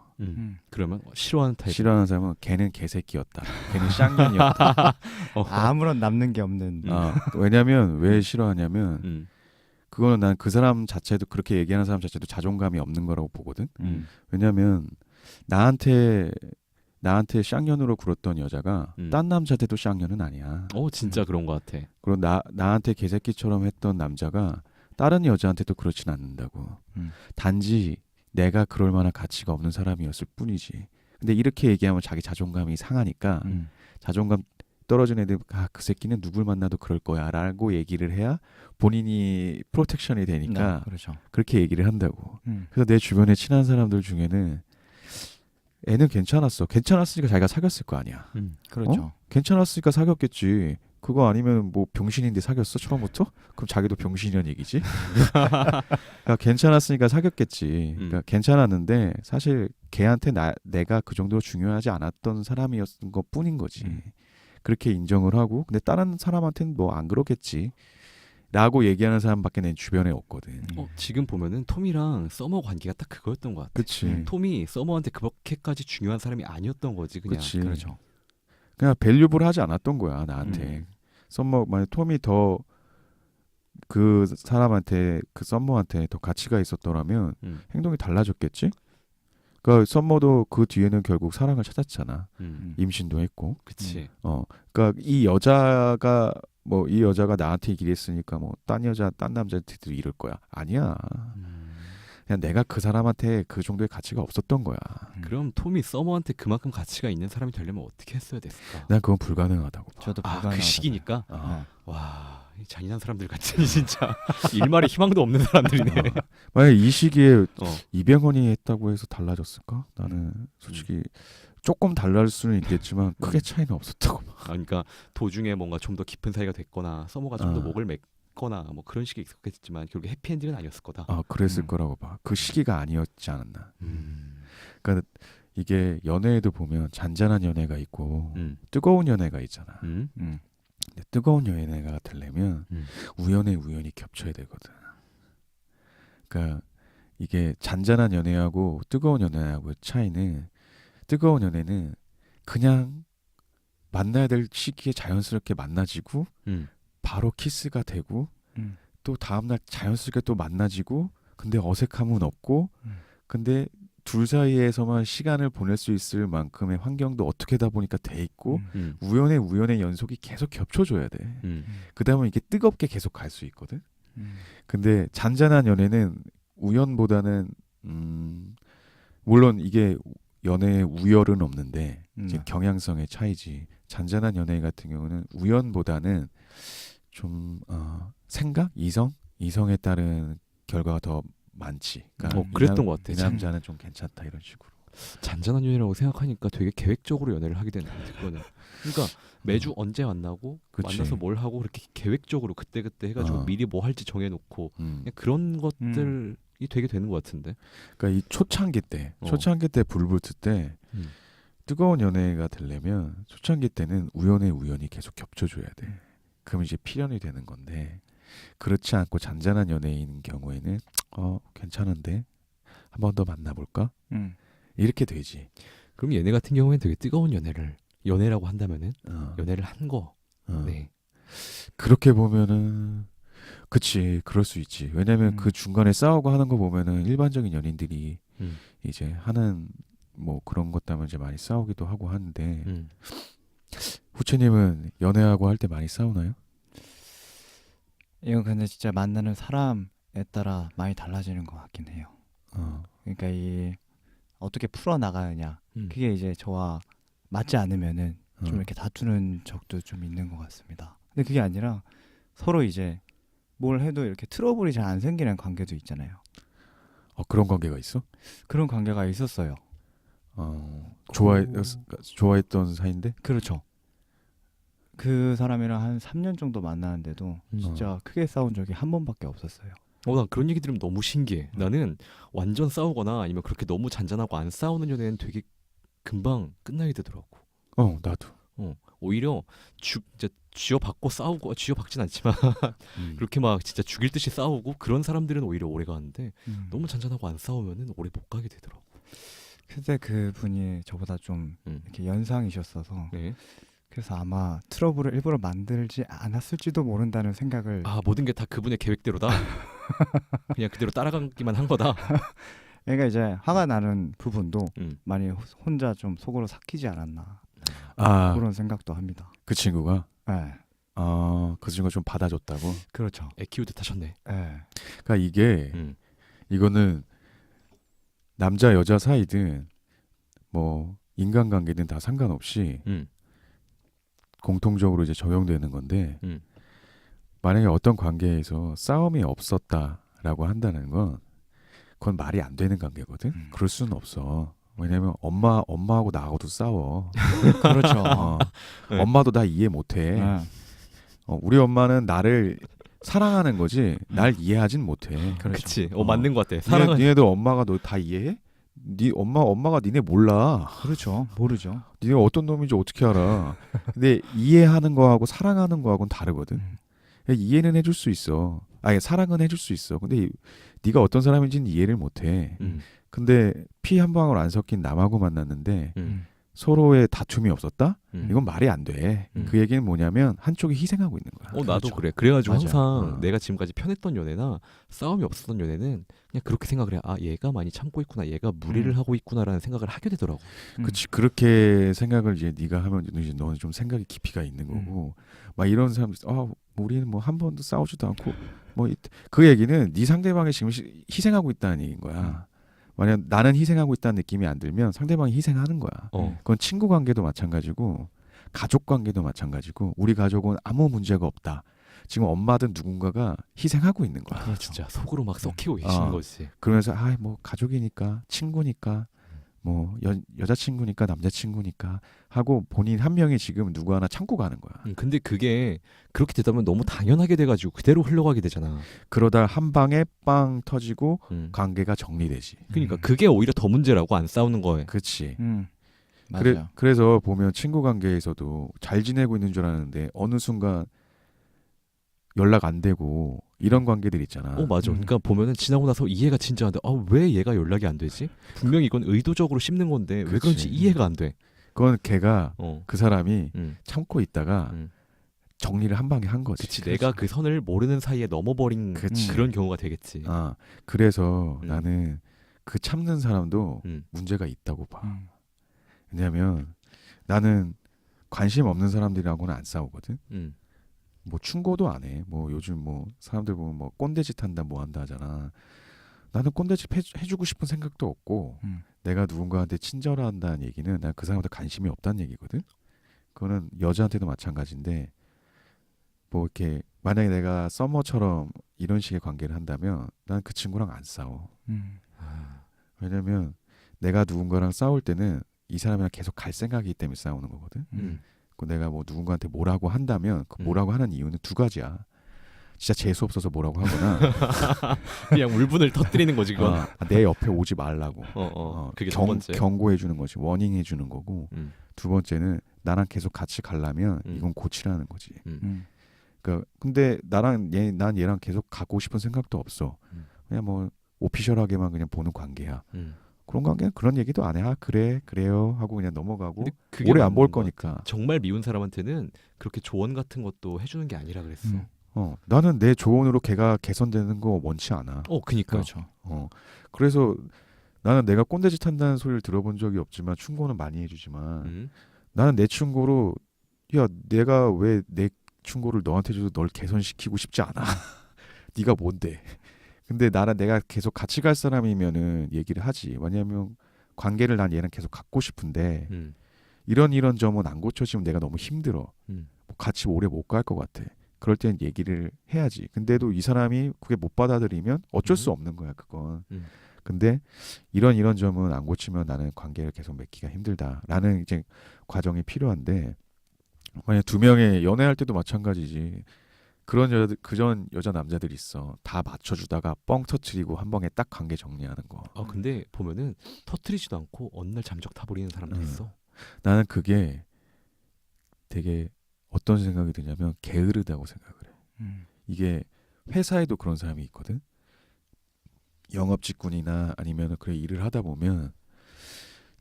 그러면 싫어하는 타입. 싫어하는 사람은 걔는 개새끼였다. 걔는 쌍년이었다. 아무런 남는 게 없는. 왜냐면 왜 싫어하냐면 그거는 난 그 사람 자체도 그렇게 얘기하는 사람 자체도 자존감이 없는 거라고 보거든. 왜냐면 나한테 쌍년으로 굴었던 여자가 딴 남자한테도 쌍년은 아니야. 진짜 그런 것 같아. 그리고 나한테 개새끼처럼 했던 남자가 다른 여자한테도 그렇진 않는다고. 단지 내가 그럴 만한 가치가 없는 사람이었을 뿐이지. 근데 이렇게 얘기하면 자기 자존감이 상하니까 자존감 떨어진 애들 그 새끼는 누굴 만나도 그럴 거야 라고 얘기를 해야 본인이 프로텍션이 되니까 그렇죠. 그렇게 얘기를 한다고. 그래서 내 주변에 친한 사람들 중에는 애는 괜찮았으니까 자기가 사귀었을 거 아니야. 그렇죠. 괜찮았으니까 사귀었겠지. 그거 아니면 뭐 병신인데 사귀었어 처음부터? 그럼 자기도 병신이란 얘기지. 그러니까 괜찮았으니까 사귀었겠지. 그러니까 괜찮았는데 사실 걔한테 내가 그 정도로 중요하지 않았던 사람이었던 것 뿐인 거지. 그렇게 인정을 하고 근데 다른 사람한테는 뭐 안 그러겠지 라고 얘기하는 사람밖에 내 주변에 없거든. 지금 보면은 톰이랑 서머 관계가 딱 그거였던 것 같아. 그치. 톰이 서머한테 그렇게까지 중요한 사람이 아니었던 거지 그냥. 그치. 그렇죠. 그냥 밸류를 하지 않았던 거야 나한테. 썸머 만약 톰이 더 그 사람한테 그 썸머한테 더 가치가 있었더라면 행동이 달라졌겠지. 그러니까 썸머도 그 뒤에는 결국 사랑을 찾았잖아. 임신도 했고. 그치. 그러니까 이 여자가 나한테 이랬으니까 뭐 딴 남자한테도 이럴 거야. 아니야. 그냥 내가 그 사람한테 그 정도의 가치가 없었던 거야. 그럼 톰이 서머한테 그만큼 가치가 있는 사람이 되려면 어떻게 했어야 됐을까? 난 그건 불가능하다고 봐. 저도 불가능하다. 그 시기니까. 와, 이 잔인한 사람들 같으니 진짜 일말의 희망도 없는 사람들이네. 만약 이 시기에 이병헌이 했다고 해서 달라졌을까? 나는 솔직히 조금 달라질 수는 있겠지만 크게 차이는 없었다고 봐. 그러니까 도중에 뭔가 좀 더 깊은 사이가 됐거나 서머가 좀 더 목을 맺거나 뭐 그런 식이 있었겠지만 결국 해피엔딩은 아니었을 거다. 그랬을 거라고 봐. 그 시기가 아니었지 않았나. 그러니까 이게 연애에도 보면 잔잔한 연애가 있고 뜨거운 연애가 있잖아. 근데 뜨거운 연애가 되려면 우연히 겹쳐야 되거든. 그러니까 이게 잔잔한 연애하고 뜨거운 연애하고 차이는 뜨거운 연애는 그냥 만나야 될 시기에 자연스럽게 만나지고 바로 키스가 되고 또 다음날 자연스럽게 또 만나지고 근데 어색함은 없고 근데 둘 사이에서만 시간을 보낼 수 있을 만큼의 환경도 어떻게다 보니까 돼 있고 우연의 연속이 계속 겹쳐줘야 돼. 그다음에 이게 뜨겁게 계속 갈 수 있거든. 근데 잔잔한 연애는 우연보다는 물론 이게 연애의 우열은 없는데 이제 경향성의 차이지. 잔잔한 연애 같은 경우는 우연보다는 좀 생각, 이성에 따른 결과가 더 많지. 그러니까 그랬던 것 같아. 이 남자는 좀 괜찮다 이런 식으로. 잔잔한 연애라고 생각하니까 되게 계획적으로 연애를 하게 되는 것 같아. 그거는. 그러니까 매주 언제 만나고 그치. 만나서 뭘 하고 그렇게 계획적으로 그때 해가지고 미리 뭐 할지 정해놓고 그냥 그런 것들이 되게 되는 것 같은데. 그러니까 이 초창기 때 불 붙을 때 뜨거운 연애가 되려면 초창기 때는 우연이 계속 겹쳐줘야 돼. 그럼 이제 필연이 되는 건데 그렇지 않고 잔잔한 연애인 경우에는 괜찮은데 한 번 더 만나볼까? 이렇게 되지. 그럼 얘네 같은 경우에는 되게 뜨거운 연애라고 한다면은 연애를 한 거. 네. 그렇게 보면은 그치 그럴 수 있지. 왜냐면 그 중간에 싸우고 하는 거 보면은 일반적인 연인들이 이제 하는 뭐 그런 것 때문에 이제 많이 싸우기도 하고 하는데 후채님은 연애하고 할 때 많이 싸우나요? 이건 근데 진짜 만나는 사람에 따라 많이 달라지는 것 같긴 해요. 그러니까 이 어떻게 풀어 나가느냐 그게 이제 저와 맞지 않으면은 좀 이렇게 다투는 적도 좀 있는 것 같습니다. 근데 그게 아니라 서로 이제 뭘 해도 이렇게 트러블이 잘 안 생기는 관계도 있잖아요. 그런 관계가 있어? 그런 관계가 있었어요. 좋아했던 사이인데? 그렇죠. 그 사람이랑 한 3년 정도 만나는데도 진짜 크게 싸운 적이 한 번밖에 없었어요. 난 그런 얘기 들으면 너무 신기해. 나는 완전 싸우거나 아니면 그렇게 너무 잔잔하고 안 싸우는 연애는 되게 금방 끝나게 되더라고. 나도. 오히려 진짜 쥐어박고 싸우고 쥐어박진 않지만 그렇게 막 진짜 죽일 듯이 싸우고 그런 사람들은 오히려 오래 가는데 너무 잔잔하고 안 싸우면은 오래 못 가게 되더라고. 그때 그 분이 저보다 좀 이렇게 연상이셨어서 네. 그래서 아마 트러블을 일부러 만들지 않았을지도 모른다는 생각을 모든 게 다 그분의 계획대로다. 그냥 그대로 따라가기만 한 거다. 그러니까 이제 화가 나는 부분도 많이 혼자 좀 속으로 삭히지 않았나 그런 생각도 합니다. 그 친구가? 네. 그 친구가 좀 받아줬다고? 그렇죠. 애 키우듯 하셨네. 네. 그러니까 이게 이거는 남자 여자 사이든 뭐 인간관계든 다 상관없이 공통적으로 이제 적용되는 건데 만약에 어떤 관계에서 싸움이 없었다라고 한다는 건 그건 말이 안 되는 관계거든. 그럴 수는 없어. 왜냐면 엄마하고 나하고도 싸워. 그렇죠. 네. 엄마도 나 이해 못해. 우리 엄마는 나를 사랑하는 거지 날 이해하진 못해. 그렇지. 맞는 것 같아. 사랑은 니네도 엄마가 너 다 이해해? 네 엄마가 니네 몰라. 그렇죠. 모르죠. 니네 어떤 놈인지 어떻게 알아? 근데 이해하는 거하고 사랑하는 거하고는 다르거든. 이해는 해줄 수 있어. 아니 사랑은 해줄 수 있어. 근데 네가 어떤 사람인지는 이해를 못해. 근데 피 한 방울 안 섞인 남하고 만났는데 서로의 다툼이 없었다? 이건 말이 안 돼. 그 얘기는 뭐냐면 한쪽이 희생하고 있는 거야. 나도 그렇죠. 그래. 그래가지고 맞아요. 항상 내가 지금까지 편했던 연애나 싸움이 없었던 연애는 그냥 그렇게 생각을 해. 얘가 많이 참고 있구나. 얘가 무리를 하고 있구나라는 생각을 하게 되더라고. 그렇지. 그렇게 생각을 이제 네가 하면 이제 너는 좀 생각의 깊이가 있는 거고 막 이런 사람들 우리는 뭐 한 번도 싸우지도 않고 뭐 그 얘기는 네 상대방이 지금 희생하고 있다는 얘기인 거야. 만약 나는 희생하고 있다는 느낌이 안 들면 상대방이 희생하는 거야. 그건 친구 관계도 마찬가지고 가족 관계도 마찬가지고 우리 가족은 아무 문제가 없다. 지금 엄마든 누군가가 희생하고 있는 거야. 그렇죠. 진짜 속으로 막 썩히고 계시는 거지. 그러면서 뭐 가족이니까 친구니까 뭐 여자친구니까 남자친구니까 하고 본인 한 명이 지금 누구 하나 참고 가는 거야. 근데 그게 그렇게 되다 보면 너무 당연하게 돼가지고 그대로 흘러가게 되잖아. 그러다 한 방에 빵 터지고 관계가 정리되지. 그러니까 그게 오히려 더 문제라고 안 싸우는 거에. 그렇지. 맞아요. 그래서 보면 친구 관계에서도 잘 지내고 있는 줄 아는데 어느 순간 연락 안 되고 이런 관계들 있잖아. 맞아. 그러니까 보면은 지나고 나서 이해가 진짜 안 돼. 왜 얘가 연락이 안 되지? 분명히 이건 의도적으로 씹는 건데 왜 그런지 이해가 안 돼. 그건 걔가 그 사람이 참고 있다가 정리를 한 방에 한 거지. 그치. 내가 그 선을 모르는 사이에 넘어버린 그런 경우가 되겠지. 그래서 나는 그 참는 사람도 문제가 있다고 봐. 왜냐하면 나는 관심 없는 사람들이랑고는 안 싸우거든. 뭐 충고도 안 해. 뭐 요즘 뭐 사람들 보면 뭐 꼰대짓 한다 뭐 한다 하잖아. 나는 꼰대짓 해주고 싶은 생각도 없고 내가 누군가한테 친절한다는 얘기는 난 그 사람한테 관심이 없다는 얘기거든. 그거는 여자한테도 마찬가지인데 뭐 이렇게 만약에 내가 썸머처럼 이런 식의 관계를 한다면 난 그 친구랑 안 싸워. 왜냐면 내가 누군가랑 싸울 때는 이 사람이랑 계속 갈 생각이기 때문에 싸우는 거거든. 그 내가 뭐 누군가한테 뭐라고 한다면 그 뭐라고 하는 이유는 두 가지야. 진짜 재수 없어서 뭐라고 하거나 그냥 울분을 터뜨리는 거지 그건. 내 옆에 오지 말라고. 그게 두 번째. 경고해 주는 거지. 워닝해 주는 거고. 두 번째는 나랑 계속 같이 가려면 이건 고치라는 거지. 그러니까 근데 난 얘랑 계속 가고 싶은 생각도 없어. 그냥 뭐 오피셜하게만 그냥 보는 관계야. 그런 관계는 그런 얘기도 안 해. 아 그래요 하고 그냥 넘어가고 오래 안 볼 거니까. 정말 미운 사람한테는 그렇게 조언 같은 것도 해주는 게 아니라 그랬어. 나는 내 조언으로 걔가 개선되는 거 원치 않아. 그니까. 그렇죠. 그래서 나는 내가 꼰대짓 한다는 소리를 들어본 적이 없지만 충고는 많이 해주지만 나는 내 충고로 야 내가 왜 내 충고를 너한테 줘도 널 개선시키고 싶지 않아. 네가 뭔데. 근데 내가 계속 같이 갈 사람이면은 얘기를 하지. 왜냐면 관계를 난 얘랑 계속 갖고 싶은데 이런 점은 안 고쳐지면 내가 너무 힘들어. 뭐 같이 오래 못 갈 것 같아. 그럴 땐 얘기를 해야지. 근데도 이 사람이 그게 못 받아들이면 어쩔 수 없는 거야 그건. 근데 이런 점은 안 고치면 나는 관계를 계속 맺기가 힘들다라는 이제 과정이 필요한데 만약 두 명의 연애할 때도 마찬가지지. 그런 여자 남자들이 있어. 다 맞춰주다가 뻥 터트리고 한 방에 딱 관계 정리하는 거. 근데 보면은 터트리지도 않고 어느 날 잠적 타버리는 사람도 있어. 나는 그게 되게 어떤 생각이 드냐면 게으르다고 생각을 해. 이게 회사에도 그런 사람이 있거든. 영업 직군이나 아니면 그래 일을 하다 보면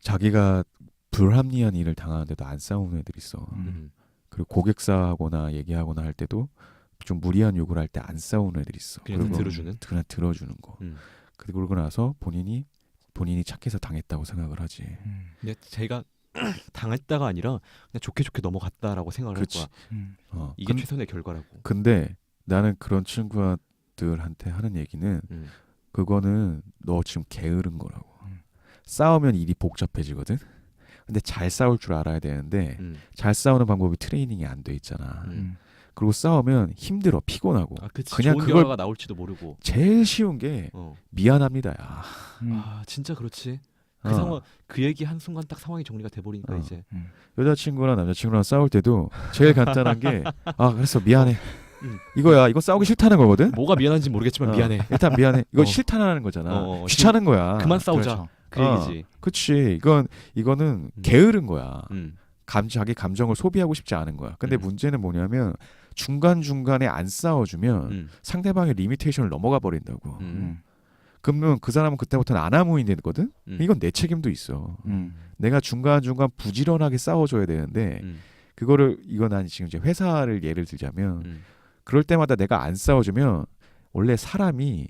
자기가 불합리한 일을 당하는데도 안 싸우는 애들이 있어. 그리고 고객사하거나 얘기하거나 할 때도 좀 무리한 요구를 할 때 안 싸우는 애들이 있어. 그냥 들어주는? 그냥 들어주는 거. 그러고 나서 본인이 착해서 당했다고 생각을 하지. 근데 제가 당했다가 아니라 그냥 좋게 넘어갔다라고 생각을 할 거야. 이게 최선의 결과라고. 근데 나는 그런 친구들한테 하는 얘기는 그거는 너 지금 게으른 거라고. 싸우면 일이 복잡해지거든. 근데 잘 싸울 줄 알아야 되는데 잘 싸우는 방법이 트레이닝이 안 돼 있잖아. 그리고 싸우면 힘들어, 피곤하고. 그냥 좋은 결과가 나올지도 모르고. 제일 쉬운 게 미안합니다야. 진짜 그렇지. 그 상황, 그 얘기 한 순간 딱 상황이 정리가 돼버리니까 이제. 여자친구랑 남자친구랑 싸울 때도 제일 간단한 게 그래서 미안해. 이거야. 이거 싸우기 싫다는 거거든. 뭐가 미안한지 모르겠지만 미안해. 일단 미안해. 이거 싫다는 거잖아. 귀찮은 거야. 그만 싸우자. 그렇죠. 그 얘기지. 그치. 이거는 게으른 거야. 자기 감정을 소비하고 싶지 않은 거야. 근데 문제는 뭐냐면 중간중간에 안 싸워주면 상대방의 리미테이션을 넘어가 버린다고. 그러면 그 사람은 그때부터는 아나무인이 되거든. 이건 내 책임도 있어. 내가 중간중간 부지런하게 싸워줘야 되는데 이건 난 지금 이제 회사를 예를 들자면 그럴 때마다 내가 안 싸워주면 원래 사람이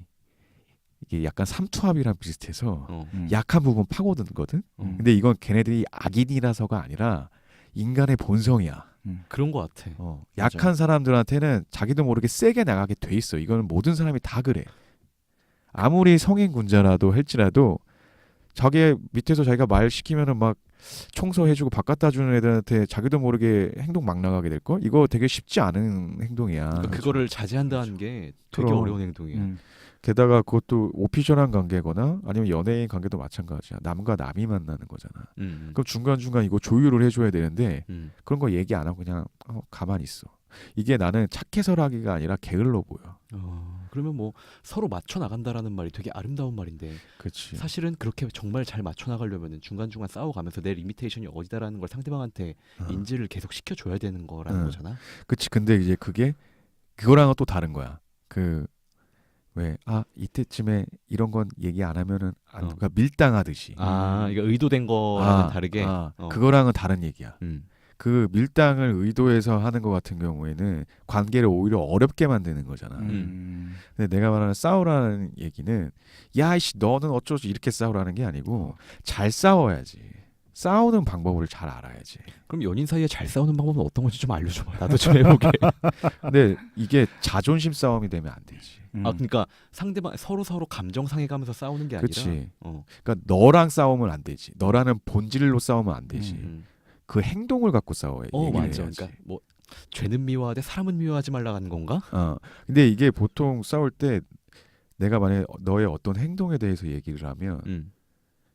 이게 약간 삼투압이랑 비슷해서 약한 부분 파고드거든. 근데 이건 걔네들이 악인이라서가 아니라 인간의 본성이야. 그런 것 같아. 약한 사람들한테는 자기도 모르게 세게 나가게 돼 있어. 이거는 모든 사람이 다 그래. 아무리 성인 군자라도 할지라도 자기 밑에서 자기가 말 시키면은 막 청소해주고 밥 갖다 주는 애들한테 자기도 모르게 행동 막 나가게 될 걸. 이거 되게 쉽지 않은 행동이야. 그러니까 그거를 자제한다는 게 되게 어려운 행동이야. 게다가 그것도 오피셜한 관계거나 아니면 연예인 관계도 마찬가지야. 남과 남이 만나는 거잖아. 그럼 중간중간 이거 조율을 해줘야 되는데 그런 거 얘기 안 하고 그냥 가만히 있어. 이게 나는 착해서라기가 아니라 게을러 보여. 그러면 뭐 서로 맞춰 나간다라는 말이 되게 아름다운 말인데 그치. 사실은 그렇게 정말 잘 맞춰 나가려면 중간중간 싸워가면서 내 리미테이션이 어디다라는 걸 상대방한테 인지를 계속 시켜줘야 되는 거라는 거잖아. 그치. 근데 이제 그거랑은 또 다른 거야. 이때쯤에 이런 건 얘기 안 하면은 그러니까 밀당하듯이. 이거 의도된 거랑은 다르게. 그거랑은 다른 얘기야. 그 밀당을 의도해서 하는 것 같은 경우에는 관계를 오히려 어렵게 만드는 거잖아. 근데 내가 말하는 싸우라는 얘기는 야이씨 너는 어쩌지 이렇게 싸우라는 게 아니고 잘 싸워야지. 싸우는 방법을 잘 알아야지. 그럼 연인 사이에 잘 싸우는 방법은 어떤 건지 좀 알려줘봐. 나도 좀 해보게. 근데 이게 자존심 싸움이 되면 안 되지. 아 그러니까 상대방 서로 감정 상해가면서 싸우는 게 아니라. 그렇지. 그러니까 너랑 싸우면 안 되지. 너라는 본질로 싸우면 안 되지. 그 행동을 갖고 싸워야 얘기를 맞아. 해야지. 그러니까 뭐 죄는 미워하되 사람은 미워하지 말라는 건가? 근데 이게 보통 싸울 때 내가 만약에 너의 어떤 행동에 대해서 얘기를 하면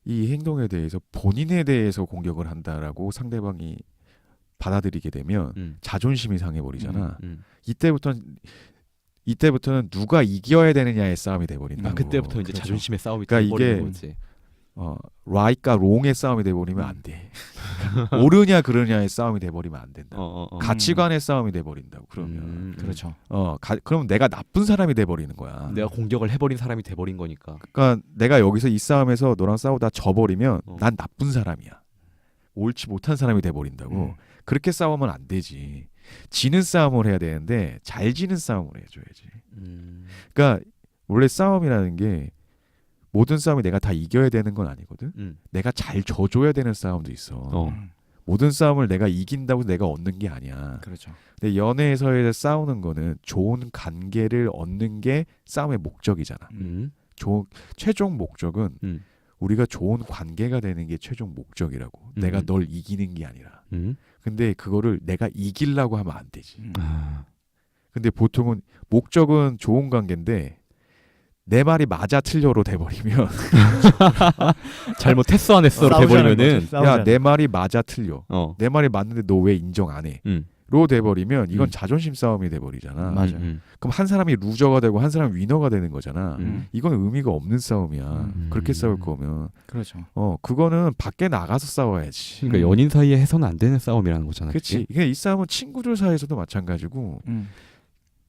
이 행동에 대해서 본인에 대해서 공격을 한다라고 상대방이 받아들이게 되면 자존심이 상해버리잖아. 이때부터는 누가 이겨야 되느냐의 싸움이 돼버린다. 그때부터 이제 그렇죠. 자존심의 싸움이 그러니까 돼버리는 거지. 라이트가 롱의 싸움이 돼버리면 안 돼. 옳으냐 그르냐의 싸움이 돼버리면 안 된다. 가치관의 싸움이 돼버린다고. 그러면 그렇죠. 그럼 내가 나쁜 사람이 돼버리는 거야. 내가 공격을 해버린 사람이 돼버린 거니까. 그러니까 내가 여기서 이 싸움에서 너랑 싸우다 져버리면 난 나쁜 사람이야. 옳지 못한 사람이 돼버린다고. 그렇게 싸우면 안 되지. 지는 싸움을 해야 되는데 잘 지는 싸움을 해줘야지. 그러니까 원래 싸움이라는 게 모든 싸움이 내가 다 이겨야 되는 건 아니거든. 내가 잘 져줘야 되는 싸움도 있어. 모든 싸움을 내가 이긴다고 내가 얻는 게 아니야. 그렇죠. 근데 연애에서 싸우는 거는 좋은 관계를 얻는 게 싸움의 목적이잖아. 최종 목적은 우리가 좋은 관계가 되는 게 최종 목적이라고. 내가 널 이기는 게 아니라. 근데 그거를 내가 이기려고 하면 안 되지. 근데 보통은 목적은 좋은 관계인데 내 말이 맞아 틀려로 돼버리면 잘못했어 안 했어로 돼버리면은 야 내 말이 맞아 틀려. 내 말이 맞는데 너 왜 인정 안 해? 로 돼버리면 이건 자존심 싸움이 돼버리잖아. 맞아요. 그럼 한 사람이 루저가 되고 한 사람이 위너가 되는 거잖아. 이건 의미가 없는 싸움이야. 그렇게 싸울 거면. 그렇죠. 그거는 밖에 나가서 싸워야지. 그러니까 연인 사이에 해서는 안 되는 싸움이라는 거잖아. 그렇지. 이 싸움은 친구들 사이에서도 마찬가지고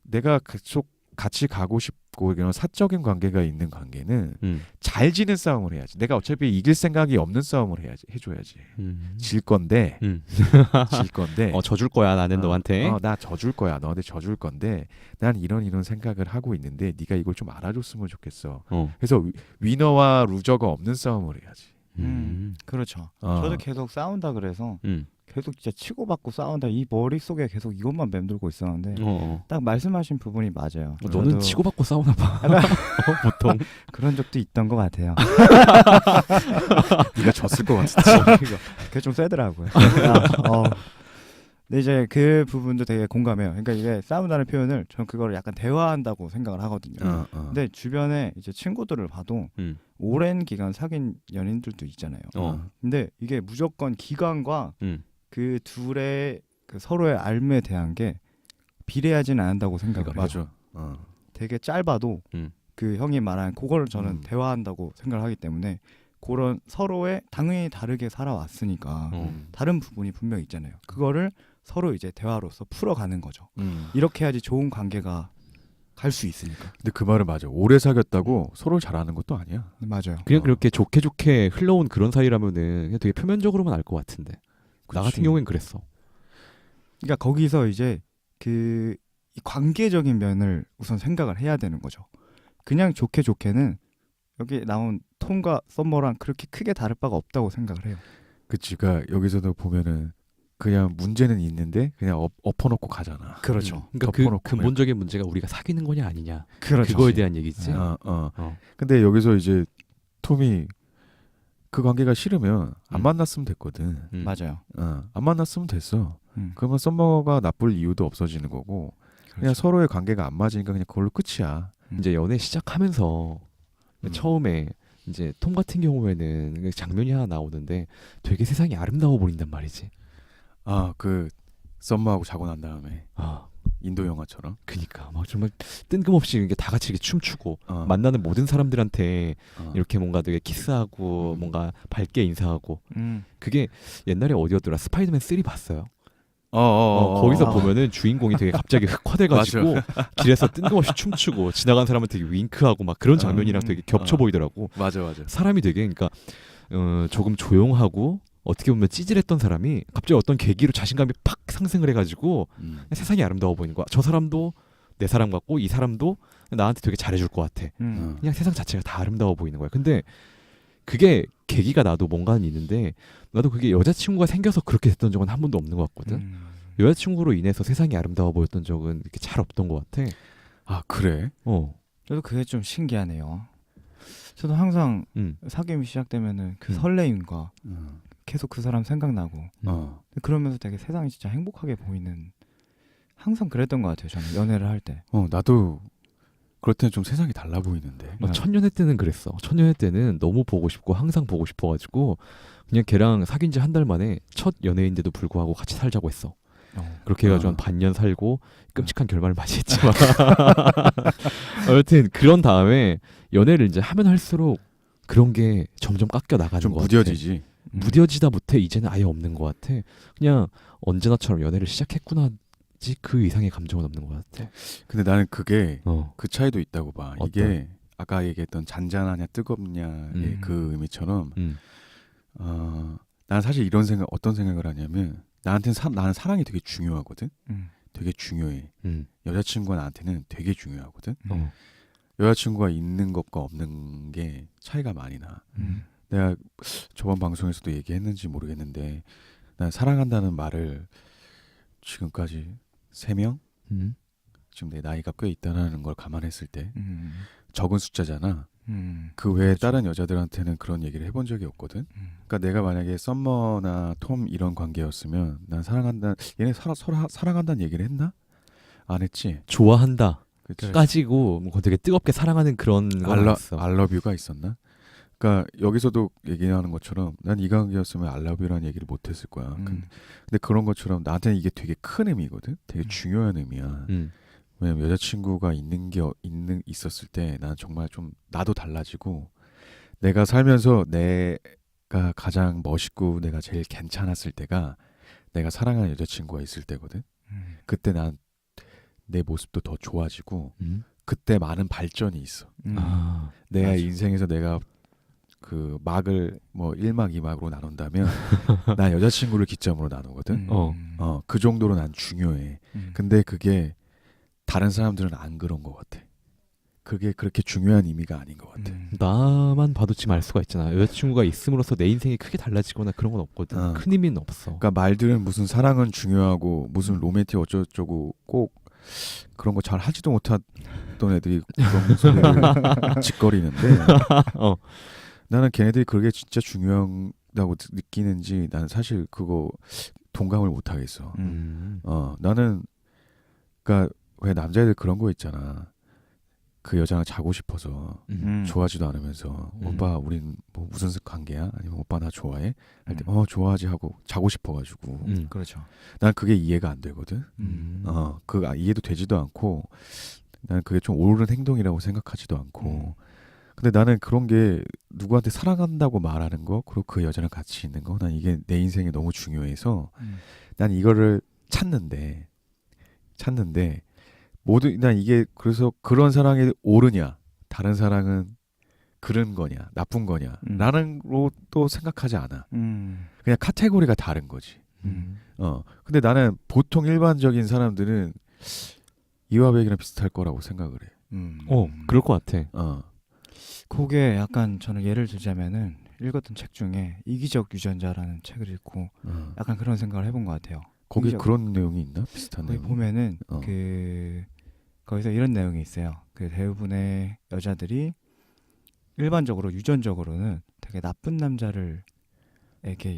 내가 계속 같이 가고 싶고 이런 사적인 관계가 있는 관계는 잘 지는 싸움을 해야지. 내가 어차피 이길 생각이 없는 싸움을 해줘야지. 질 건데 질 건데 져줄 거야 나는 너한테. 나 져줄 거야. 너한테 져줄 건데 난 이런 생각을 하고 있는데 네가 이걸 좀 알아줬으면 좋겠어. 그래서 위너와 루저가 없는 싸움을 해야지. 그렇죠. 저도 계속 싸운다 그래서 계속 진짜 치고받고 싸운다 이 머릿속에 계속 이것만 맴돌고 있었는데 딱 말씀하신 부분이 맞아요. 너는 치고받고 싸우나 봐. 보통 그런 적도 있던 것 같아요. 네가 졌을 것 같은데. 그게 좀 세더라고요. 근데 이제 그 부분도 되게 공감해요. 그러니까 이게 싸운다는 표현을 전 그거를 약간 대화한다고 생각을 하거든요. 근데 주변에 이제 친구들을 봐도 오랜 기간 사귄 연인들도 있잖아요. 근데 이게 무조건 기간과 그 둘의 그 서로의 알에 대한 게 비례하지는 않는다고 생각을 해요. 맞아. 되게 짧아도 그 형이 말한 그거를 저는 대화한다고 생각을 하기 때문에 그런 서로의 당연히 다르게 살아왔으니까 다른 부분이 분명히 있잖아요. 그거를 서로 이제 대화로서 풀어가는 거죠. 이렇게 해야지 좋은 관계가 갈 수 있으니까. 근데 그 말은 맞아. 오래 사귀었다고 서로를 잘 아는 것도 아니야. 맞아요. 그냥 그렇게 좋게 흘러온 그런 사이라면은 그냥 되게 표면적으로만 알 것 같은데. 나 같은 경우엔 그랬어. 그러니까 거기서 이제 그 이 관계적인 면을 우선 생각을 해야 되는 거죠. 그냥 좋게는 여기 나온 톰과 썸머랑 그렇게 크게 다를 바가 없다고 생각을 해요. 그치. 그러니까 여기서도 보면은 그냥 문제는 있는데 그냥 엎어놓고 가잖아. 그렇죠. 그러니까 그 근본적인 문제가 우리가 사귀는 거냐 아니냐. 그렇죠. 그거에 대한 얘기지. 근데 여기서 이제 톰이 그 관계가 싫으면 안 만났으면 됐거든. 맞아요. 안 만났으면 됐어. 그러면 썸머가 나쁠 이유도 없어지는 거고 그냥 그렇죠. 서로의 관계가 안 맞으니까 그냥 그걸로 끝이야. 이제 연애 시작하면서 처음에 이제 톰 같은 경우에는 장면이 하나 나오는데 되게 세상이 아름다워 보인단 말이지. 그 썸머하고 자고 난 다음에 인도 영화처럼. 그니까 막 정말 뜬금없이 이게 다 같이 이렇게 춤추고 만나는 모든 사람들한테 이렇게 뭔가 되게 키스하고 뭔가 밝게 인사하고 그게 옛날에 어디였더라? 스파이더맨 3 봤어요? 거기서 보면은 주인공이 되게 갑자기 흑화돼가지고 길에서 뜬금없이 춤추고 지나간 사람한테 되게 윙크하고 막 그런 장면이랑 되게 겹쳐 보이더라고. 맞아. 사람이 되게 그러니까 조금 조용하고 어떻게 보면 찌질했던 사람이 갑자기 어떤 계기로 자신감이 팍 상승을 해가지고 세상이 아름다워 보이는 거야. 저 사람도 내 사람 같고 이 사람도 나한테 되게 잘해줄 것 같아. 그냥 세상 자체가 다 아름다워 보이는 거야. 근데 그게 계기가 나도 뭔가는 있는데 나도 그게 여자친구가 생겨서 그렇게 됐던 적은 한 번도 없는 것 같거든. 여자친구로 인해서 세상이 아름다워 보였던 적은 이렇게 잘 없던 것 같아. 아 그래? 저도 그게 좀 신기하네요. 저도 항상 사귐이 시작되면은 그 설레임과 계속 그 사람 생각나고 그러면서 되게 세상이 진짜 행복하게 보이는 항상 그랬던 것 같아요. 저는 연애를 할 때. 나도 그럴 때는 좀 세상이 달라 보이는데. 첫연애 때는 그랬어. 첫연애 때는 너무 보고 싶고 항상 보고 싶어가지고 그냥 걔랑 사귄 지 한 달 만에 첫 연애인데도 불구하고 같이 살자고 했어. 그렇게 해가지고 한 반년 살고 끔찍한 결말을 맞이했지만 아무튼 그런 다음에 연애를 이제 하면 할수록 그런 게 점점 깎여 나가는 좀 것 무뎌지지. 같아. 무뎌지다 못해 이제는 아예 없는 것 같아. 그냥 언제나처럼 연애를 시작했구나지 그 이상의 감정은 없는 것 같아. 근데 나는 그게 그 차이도 있다고 봐. 이게 아까 얘기했던 잔잔하냐 뜨겁냐의 그 의미처럼 난 사실 어떤 생각을 하냐면 나는 사랑이 되게 중요하거든. 되게 중요해. 여자친구가 나한테는 되게 중요하거든. 여자친구가 있는 것과 없는 게 차이가 많이 나. 내가 저번 방송에서도 얘기했는지 모르겠는데 난 사랑한다는 말을 지금까지 3명? 지금 내 나이가 꽤 있다는 걸 감안했을 때 적은 숫자잖아. 그 외에 그렇죠. 다른 여자들한테는 그런 얘기를 해본 적이 없거든. 그러니까 내가 만약에 썸머나 톰 이런 관계였으면 난 얘네 서로 사랑한다는 얘기를 했나? 안 했지. 좋아한다. 그치? 까지고 뭐 되게 뜨겁게 사랑하는 그런 건 없어. 알러뷰가 있었나? 그러니까 여기서도 얘기하는 것처럼 난 이 관계였으면 알러뷰라는 얘기를 못했을 거야. 근데 그런 것처럼 나한테는 이게 되게 큰 의미거든. 되게 중요한 의미야. 왜냐면 여자친구가 있었을 때 난 정말 좀 나도 달라지고 내가 살면서 내가 가장 멋있고 내가 제일 괜찮았을 때가 내가 사랑하는 여자친구가 있을 때거든. 그때 난 내 모습도 더 좋아지고 그때 많은 발전이 있어. 내 맞아. 인생에서 내가 그 막을 뭐 1막 2막으로 나눈다면 난 여자친구를 기점으로 나누거든. 그 정도로 난 중요해. 근데 그게 다른 사람들은 안 그런 것 같아. 그게 그렇게 중요한 의미가 아닌 것 같아. 나만 봐도 지금 알 수가 있잖아. 여자친구가 있음으로써 내 인생이 크게 달라지거나 그런 건 없거든. 큰 의미는 없어. 그러니까 말들은 무슨 사랑은 중요하고 무슨 로맨틱 어쩌고저쩌고 꼭 그런 거 잘 하지도 못했던 애들이 그런 소리를 짓거리는데 나는 걔네들이 그게 진짜 중요하다고 느끼는지 난 사실 그거 동감을 못 하겠어. 나는 그러니까 왜 남자애들 그런 거 있잖아. 그 여자랑 자고 싶어서 좋아하지도 않으면서 오빠 우린 뭐 무슨 관계야? 아니면 오빠 나 좋아해? 할 때 좋아하지 하고 자고 싶어가지고 그렇죠. 난 그게 이해가 안 되거든. 이해도 되지도 않고 난 그게 좀 옳은 행동이라고 생각하지도 않고 근데 나는 그런 게 누구한테 사랑한다고 말하는 거 그리고 그 여자랑 같이 있는 거 난 이게 내 인생에 너무 중요해서 난 이거를 찾는데 난 이게 그래서 그런 사랑이 옳으냐 다른 사랑은 그런 거냐 나쁜 거냐 라는 로 생각하지 않아. 그냥 카테고리가 다른 거지. 근데 나는 보통 일반적인 사람들은 이화백이랑 비슷할 거라고 생각을 해. 그럴 것 같아. 그게 약간 저는 예를 들자면은 읽었던 책 중에 이기적 유전자라는 책을 읽고 약간 그런 생각을 해본 것 같아요. 거기 그런 내용이 있나? 비슷한 거기 내용. 보면은 거기서 이런 내용이 있어요. 그 대부분의 여자들이 일반적으로 유전적으로는 되게 나쁜 남자를에게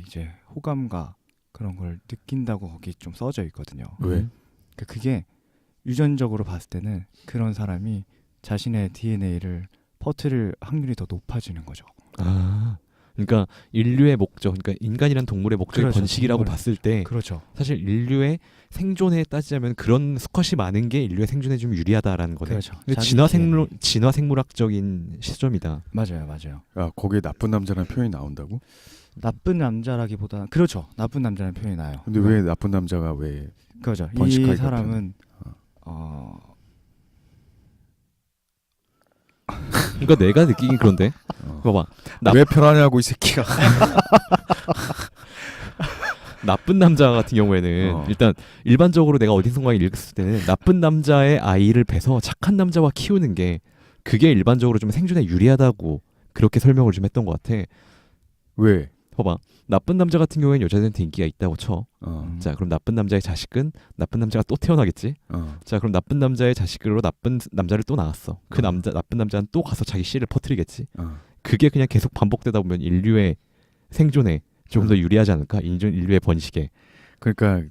이제 호감과 그런 걸 느낀다고 거기 좀 써져 있거든요. 왜? 그게 유전적으로 봤을 때는 그런 사람이 자신의 DNA를 퍼뜨릴 확률이 더 높아지는 거죠. 그러니까 인류의 목적, 그러니까 인간이란 동물의 목적이 그렇죠. 번식이라고 봤을 때 그렇죠. 사실 인류의 생존에 따지자면 그런 수컷이 많은 게 인류의 생존에 좀 유리하다라는 거네. 그렇죠. 진화 생물학적인 시점이다. 맞아요. 거기에 나쁜 남자라는 표현이 나온다고? 나쁜 남자라기보다 그렇죠. 나쁜 남자라는 표현이 나요. 근데 왜 나쁜 남자가 왜 그렇죠. 이 번식하기가 사람은 그러니까 내가 느끼긴 그런데 봐봐. 왜 편하냐고 이 새끼가. 나쁜 남자 같은 경우에는 일단 일반적으로 내가 어디선가 읽었을 때는 나쁜 남자의 아이를 뵈서 착한 남자와 키우는 게 그게 일반적으로 좀 생존에 유리하다고 그렇게 설명을 좀 했던 것 같아. 왜? 봐봐. 나쁜 남자 같은 경우에는 여자들한테 인기가 있다고 쳐. 자, 그럼 나쁜 남자의 자식은 나쁜 남자가 또 태어나겠지. 자, 그럼 나쁜 남자의 자식으로 나쁜 남자를 또 낳았어. 그 나쁜 남자는 또 가서 자기 씨를 퍼뜨리겠지. 그게 그냥 계속 반복되다 보면 인류의 생존에 조금 더 유리하지 않을까? 인류의 번식에. 그러니까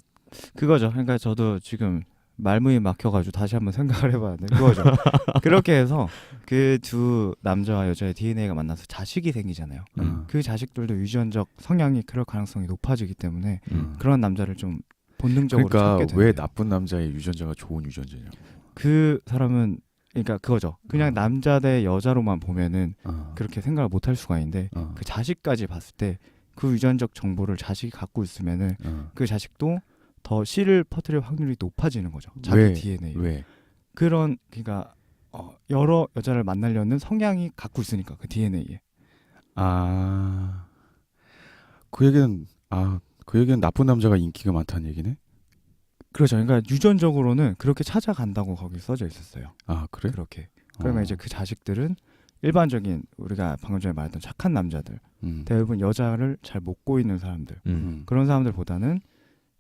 그거죠. 그러니까 저도 지금 말문이 막혀가지고 다시 한번 생각을 해봤는데 그거죠. 그렇게 해서 그 두 남자와 여자의 DNA가 만나서 자식이 생기잖아요. 그 자식들도 유전적 성향이 그럴 가능성이 높아지기 때문에 그런 남자를 좀 본능적으로 그러니까 찾게 되는. 왜 나쁜 남자의 유전자가 좋은 유전자냐고. 그 사람은 그러니까 그거죠. 그냥 남자 대 여자로만 보면은 그렇게 생각을 못할 수가 있는데 그 자식까지 봤을 때 그 유전적 정보를 자식이 갖고 있으면은 그 자식도 더 씨를 퍼뜨릴 확률이 높아지는 거죠. 자기 왜? DNA. 왜? 그런 그러니까 여러 여자를 만나려는 성향이 갖고 있으니까 그 DNA에. 그 얘기는 나쁜 남자가 인기가 많다는 얘기네. 그렇죠. 그러니까 유전적으로는 그렇게 찾아간다고 거기 써져 있었어요. 아, 그래? 그렇게. 그러면 이제 그 자식들은 일반적인 우리가 방금 전에 말했던 착한 남자들, 대부분 여자를 잘 못 꼬이는 사람들, 그런 사람들보다는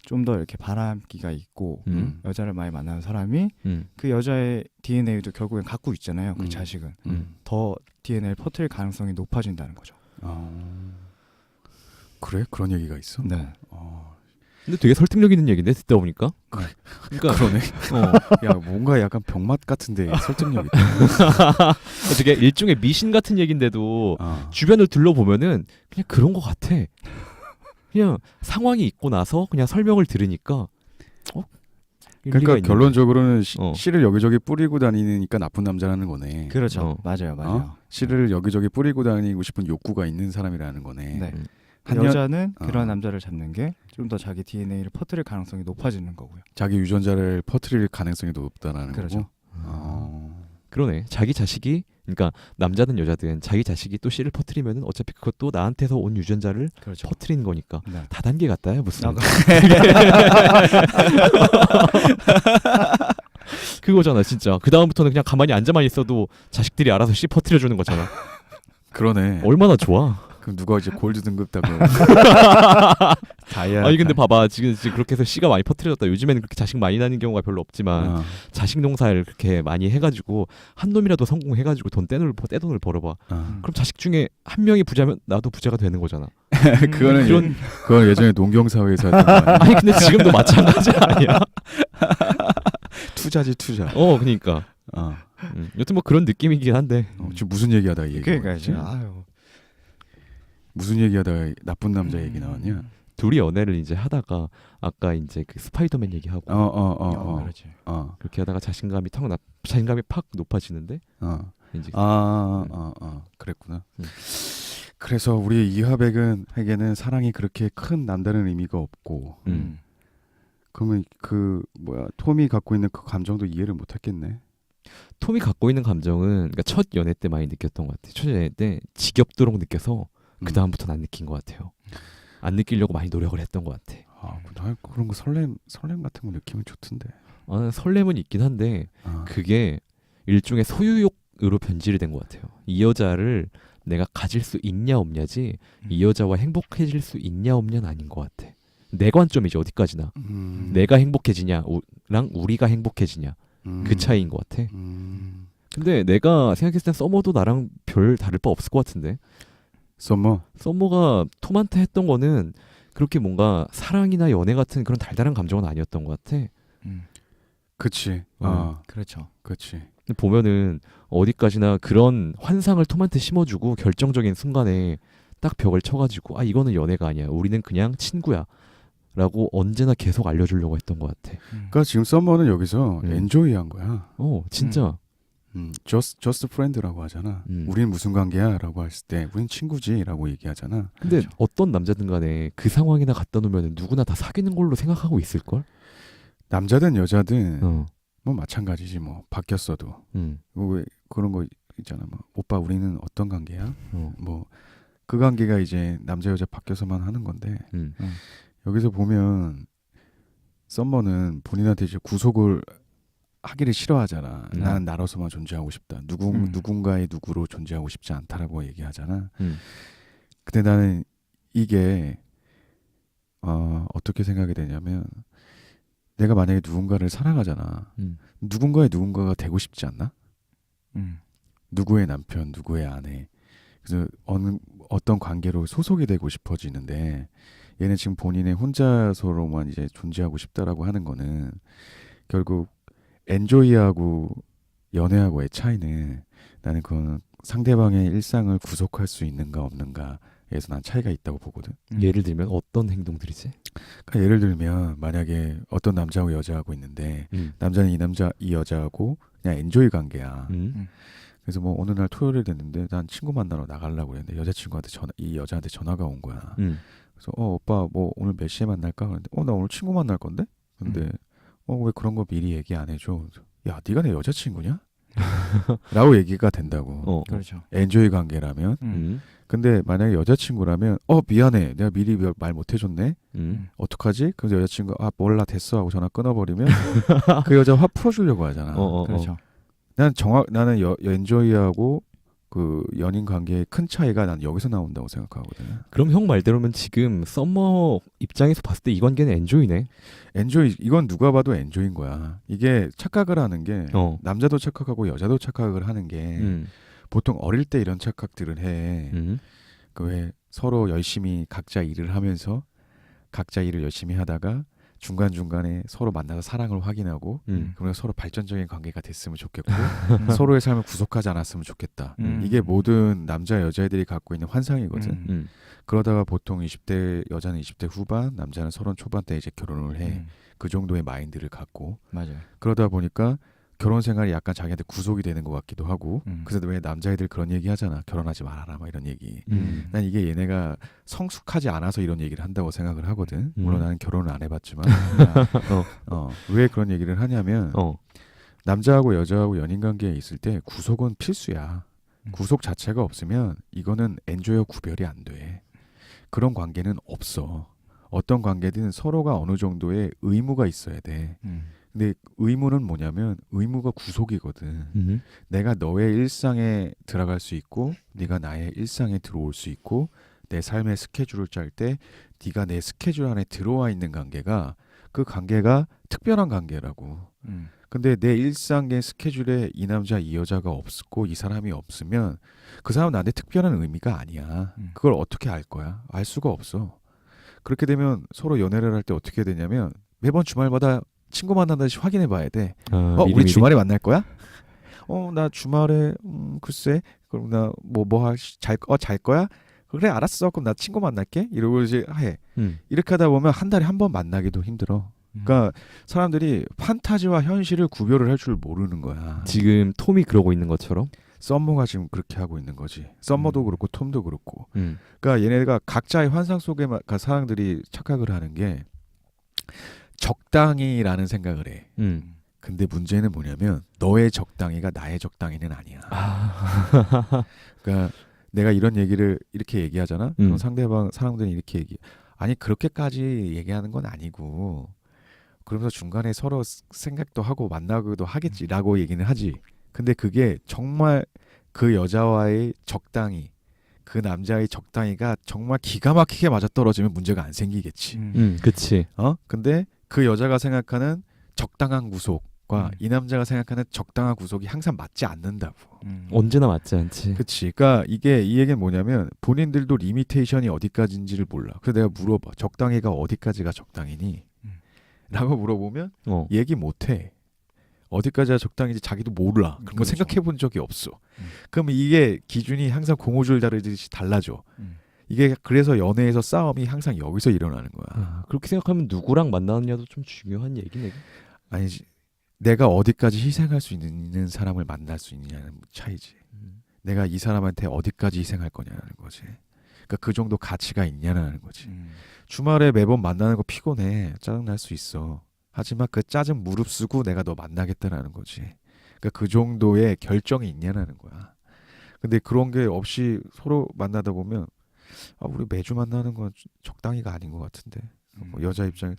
좀 더 이렇게 바람기가 있고 여자를 많이 만나는 사람이 그 여자의 DNA도 결국엔 갖고 있잖아요. 그 자식은 더 DNA를 퍼뜨릴 가능성이 높아진다는 거죠. 그래? 그런 얘기가 있어? 네. 근데 되게 설득력 있는 얘기인데 듣다 보니까. 그러니까 그러네. 야, 뭔가 약간 병맛 같은데 설득력 있다. 되게 일종의 미신 같은 얘기인데도 주변을 둘러보면은 그냥 그런 것 같아. 그냥 상황이 있고 나서 그냥 설명을 들으니까 그러니까 결론적으로는 씨를 여기저기 뿌리고 다니니까 나쁜 남자라는 거네. 그렇죠. 맞아요. 씨를 여기저기 뿌리고 다니고 싶은 욕구가 있는 사람이라는 거네. 네. 여자는 그런 남자를 잡는 게 좀 더 자기 DNA를 퍼뜨릴 가능성이 높아지는 거고요. 자기 유전자를 퍼뜨릴 가능성이 높다라는 그렇죠. 거고. 그러네. 자기 자식이 그러니까 남자든 여자든 자기 자식이 또 씨를 퍼뜨리면은 어차피 그것도 나한테서 온 유전자를 그렇죠. 퍼뜨리는 거니까 네. 다단계 같다요 무슨. 그거잖아 진짜. 그 다음부터는 그냥 가만히 앉아만 있어도 자식들이 알아서 씨 퍼뜨려 주는 거잖아. 그러네. 얼마나 좋아. 그럼 누가 이제 골드 등급 따고 다이아. 아니 근데 봐봐 지금 그렇게 해서 씨가 많이 퍼뜨려졌다. 요즘에는 그렇게 자식 많이 낳는 경우가 별로 없지만 자식 농사를 그렇게 많이 해가지고 한 놈이라도 성공해가지고 떼돈을 벌어봐. 그럼 자식 중에 한 명이 부자면 나도 부자가 되는 거잖아. 그건 예전에 농경사회에서 했던 거 아니야? 아니 근데 지금도 마찬가지 아니야? 투자지 투자. 그러니까. 여튼 뭐 그런 느낌이긴 한데. 지금 무슨 얘기하다 이 얘기. 그러니까 이제 무슨 얘기하다가 나쁜 남자 얘기 나왔냐? 둘이 연애를 이제 하다가 아까 이제 그 스파이더맨 얘기하고 그렇지. 그렇게 하다가 자신감이 팍 높아지는데 이제 그랬구나. 그래서 우리 이화백에는 사랑이 그렇게 큰 남다른 의미가 없고 그러면 톰이 갖고 있는 그 감정도 이해를 못했겠네. 톰이 갖고 있는 감정은 그러니까 첫 연애 때 많이 느꼈던 것 같아요. 첫 연애 때 지겹도록 느껴서 그 다음부터는 안 느낀 것 같아요. 안 느끼려고 많이 노력을 했던 것 같아. 나 그런 거 설렘 같은 거 느끼면 좋던데. 설렘은 있긴 한데 그게 일종의 소유욕으로 변질이 된 것 같아요. 이 여자를 내가 가질 수 있냐 없냐지 이 여자와 행복해질 수 있냐 없냐는 아닌 것 같아. 내 관점이지 어디까지나. 내가 행복해지냐랑 우리가 행복해지냐 그 차이인 것 같아. 근데 내가 생각했을 땐 서머도 나랑 별 다를 바 없을 것 같은데. 서머가 톰한테 했던 거는 그렇게 뭔가 사랑이나 연애 같은 그런 달달한 감정은 아니었던 것 같아. 그치. 그렇죠. 그치. 근데 보면은 어디까지나 그런 환상을 톰한테 심어주고 결정적인 순간에 딱 벽을 쳐가지고 이거는 연애가 아니야. 우리는 그냥 친구야. 라고 언제나 계속 알려주려고 했던 것 같아. 그러니까 지금 서머는 여기서 엔조이한 거야. 진짜. just friend라고 하잖아. 우린 무슨 관계야? 라고 했을 때 우린 친구지 라고 얘기하잖아. 근데 그렇죠. 어떤 남자든 간에 그 상황이나 갖다 놓으면 누구나 다 사귀는 걸로 생각하고 있을걸? 남자든 여자든 뭐 마찬가지지 뭐 바뀌었어도 왜 그런 거 있잖아. 뭐 오빠 우리는 어떤 관계야? 뭐 그 관계가 이제 남자 여자 바뀌어서만 하는 건데 여기서 보면 썸머는 본인한테 이제 구속을 하기를 싫어하잖아. 나는 나로서만 존재하고 싶다. 누군가의 누구로 존재하고 싶지 않다라고 얘기하잖아. 근데 나는 이게 어떻게 생각이 되냐면 내가 만약에 누군가를 사랑하잖아. 누군가의 누군가가 되고 싶지 않나? 누구의 남편, 누구의 아내. 그래서 어떤 관계로 소속이 되고 싶어지는데 얘는 지금 본인의 혼자서로만 이제 존재하고 싶다라고 하는 거는 결국 엔조이하고 연애하고의 차이는 나는 그건 상대방의 일상을 구속할 수 있는가 없는가에서 난 차이가 있다고 보거든. 예를 들면 어떤 행동들이지? 그러니까 예를 들면 만약에 어떤 남자하고 여자하고 있는데 남자는 이 여자하고 그냥 엔조이 관계야. 그래서 뭐 어느 날 토요일이 됐는데 난 친구 만나러 나가려고 했는데 여자친구한테 이 여자한테 전화가 온 거야. 그래서 오빠 뭐 오늘 몇 시에 만날까? 그런데 나 오늘 친구 만날 건데? 근데 왜 그런 거 미리 얘기 안 해줘? 야, 네가 내 여자친구냐? 라고 얘기가 된다고. 그렇죠. 엔조이 관계라면. 근데 만약에 여자친구라면 미안해. 내가 미리 말 못 해줬네. 어떡하지? 그래서 여자친구가 몰라 됐어 하고 전화 끊어버리면 그 여자 화 풀어주려고 하잖아. 그렇죠. 나는 엔조이하고 그 연인 관계의 큰 차이가 난 여기서 나온다고 생각하거든. 그럼 형 말대로면 지금 썸머 입장에서 봤을 때 이 관계는 엔조이네. 엔조이 이건 누가 봐도 엔조이인 거야. 이게 착각을 하는 게 남자도 착각하고 여자도 착각을 하는 게 보통 어릴 때 이런 착각들을 해. 그 왜 서로 열심히 각자 일을 하면서 각자 일을 열심히 하다가 중간중간에 서로 만나서 사랑을 확인하고 그러면 서로 발전적인 관계가 됐으면 좋겠고 서로의 삶을 구속하지 않았으면 좋겠다. 이게 모든 남자 여자애들이 갖고 있는 환상이거든. 그러다가 보통 20대 여자는 20대 후반, 남자는 30 초반 때 이제 결혼을 해. 그 정도의 마인드를 갖고. 맞아요. 그러다 보니까 결혼 생활이 약간 자기한테 구속이 되는 것 같기도 하고. 그래서 왜 남자애들 그런 얘기 하잖아. 결혼하지 말아라 막 이런 얘기. 난 이게 얘네가 성숙하지 않아서 이런 얘기를 한다고 생각을 하거든. 물론 나는 결혼을 안 해봤지만. 왜 그런 얘기를 하냐면 남자하고 여자하고 연인관계에 있을 때 구속은 필수야. 구속 자체가 없으면 이거는 엔조이와 구별이 안 돼. 그런 관계는 없어. 어떤 관계든 서로가 어느 정도의 의무가 있어야 돼. 근데 의무는 뭐냐면 의무가 구속이거든. 내가 너의 일상에 들어갈 수 있고 네가 나의 일상에 들어올 수 있고 내 삶의 스케줄을 짤 때 네가 내 스케줄 안에 들어와 있는 관계가 그 관계가 특별한 관계라고. 근데 내 일상의 스케줄에 이 남자 이 여자가 없고 이 사람이 없으면 그 사람은 나한테 특별한 의미가 아니야. 그걸 어떻게 알 거야? 알 수가 없어. 그렇게 되면 서로 연애를 할 때 어떻게 되냐면 매번 주말마다 친구 만난다시 확인해 봐야 돼. 우리 주말에 만날 거야? 나 주말에 글쎄 그럼 나 잘 거야? 그래 알았어. 그럼 나 친구 만날게. 이러고 이제 해. 이렇게 하다 보면 한 달에 한 번 만나기도 힘들어. 그러니까 사람들이 판타지와 현실을 구별을 할 줄 모르는 거야. 지금 톰이 그러고 있는 것처럼? 썸머가 지금 그렇게 하고 있는 거지. 썸머도 그렇고 톰도 그렇고. 그러니까 얘네가 각자의 환상 속에 사람들이 착각을 하는 게 적당히라는 생각을 해. 근데 문제는 뭐냐면 너의 적당히가 나의 적당히는 아니야. 그러니까 내가 이런 얘기를 이렇게 얘기하잖아. 그럼 상대방 사람들이 이렇게 얘기해. 아니 그렇게까지 얘기하는 건 아니고 그러면서 중간에 서로 생각도 하고 만나기도 하겠지라고 얘기는 하지. 근데 그게 정말 그 여자와의 적당히 그 남자의 적당히가 정말 기가 막히게 맞아떨어지면 문제가 안 생기겠지. 그치. 근데 그 여자가 생각하는 적당한 구속과 이 남자가 생각하는 적당한 구속이 항상 맞지 않는다고. 언제나 맞지 않지. 그치. 그러니까 이 얘기는 뭐냐면 본인들도 리미테이션이 어디까지인지를 몰라. 그래서 내가 물어봐. 적당히가 어디까지가 적당히니? 라고 물어보면 얘기 못해. 어디까지가 적당인지 자기도 몰라. 그런 거 생각해 본 적이 없어. 그럼 이게 기준이 항상 고무줄 다르듯이 달라져. 이게 그래서 연애에서 싸움이 항상 여기서 일어나는 거야. 그렇게 생각하면 누구랑 만나느냐도 좀 중요한 얘기네. 아니지. 내가 어디까지 희생할 수 있는 사람을 만날 수 있느냐는 차이지. 내가 이 사람한테 어디까지 희생할 거냐는 거지. 그러니까 그 정도 가치가 있냐는 거지. 주말에 매번 만나는 거 피곤해. 짜증날 수 있어. 하지만 그 짜증 무릅쓰고 내가 너 만나겠다라는 거지. 그러니까 그 정도의 결정이 있냐는 거야. 근데 그런 게 없이 서로 만나다 보면 우리 매주 만나는 건 적당히가 아닌 것 같은데 여자 입장에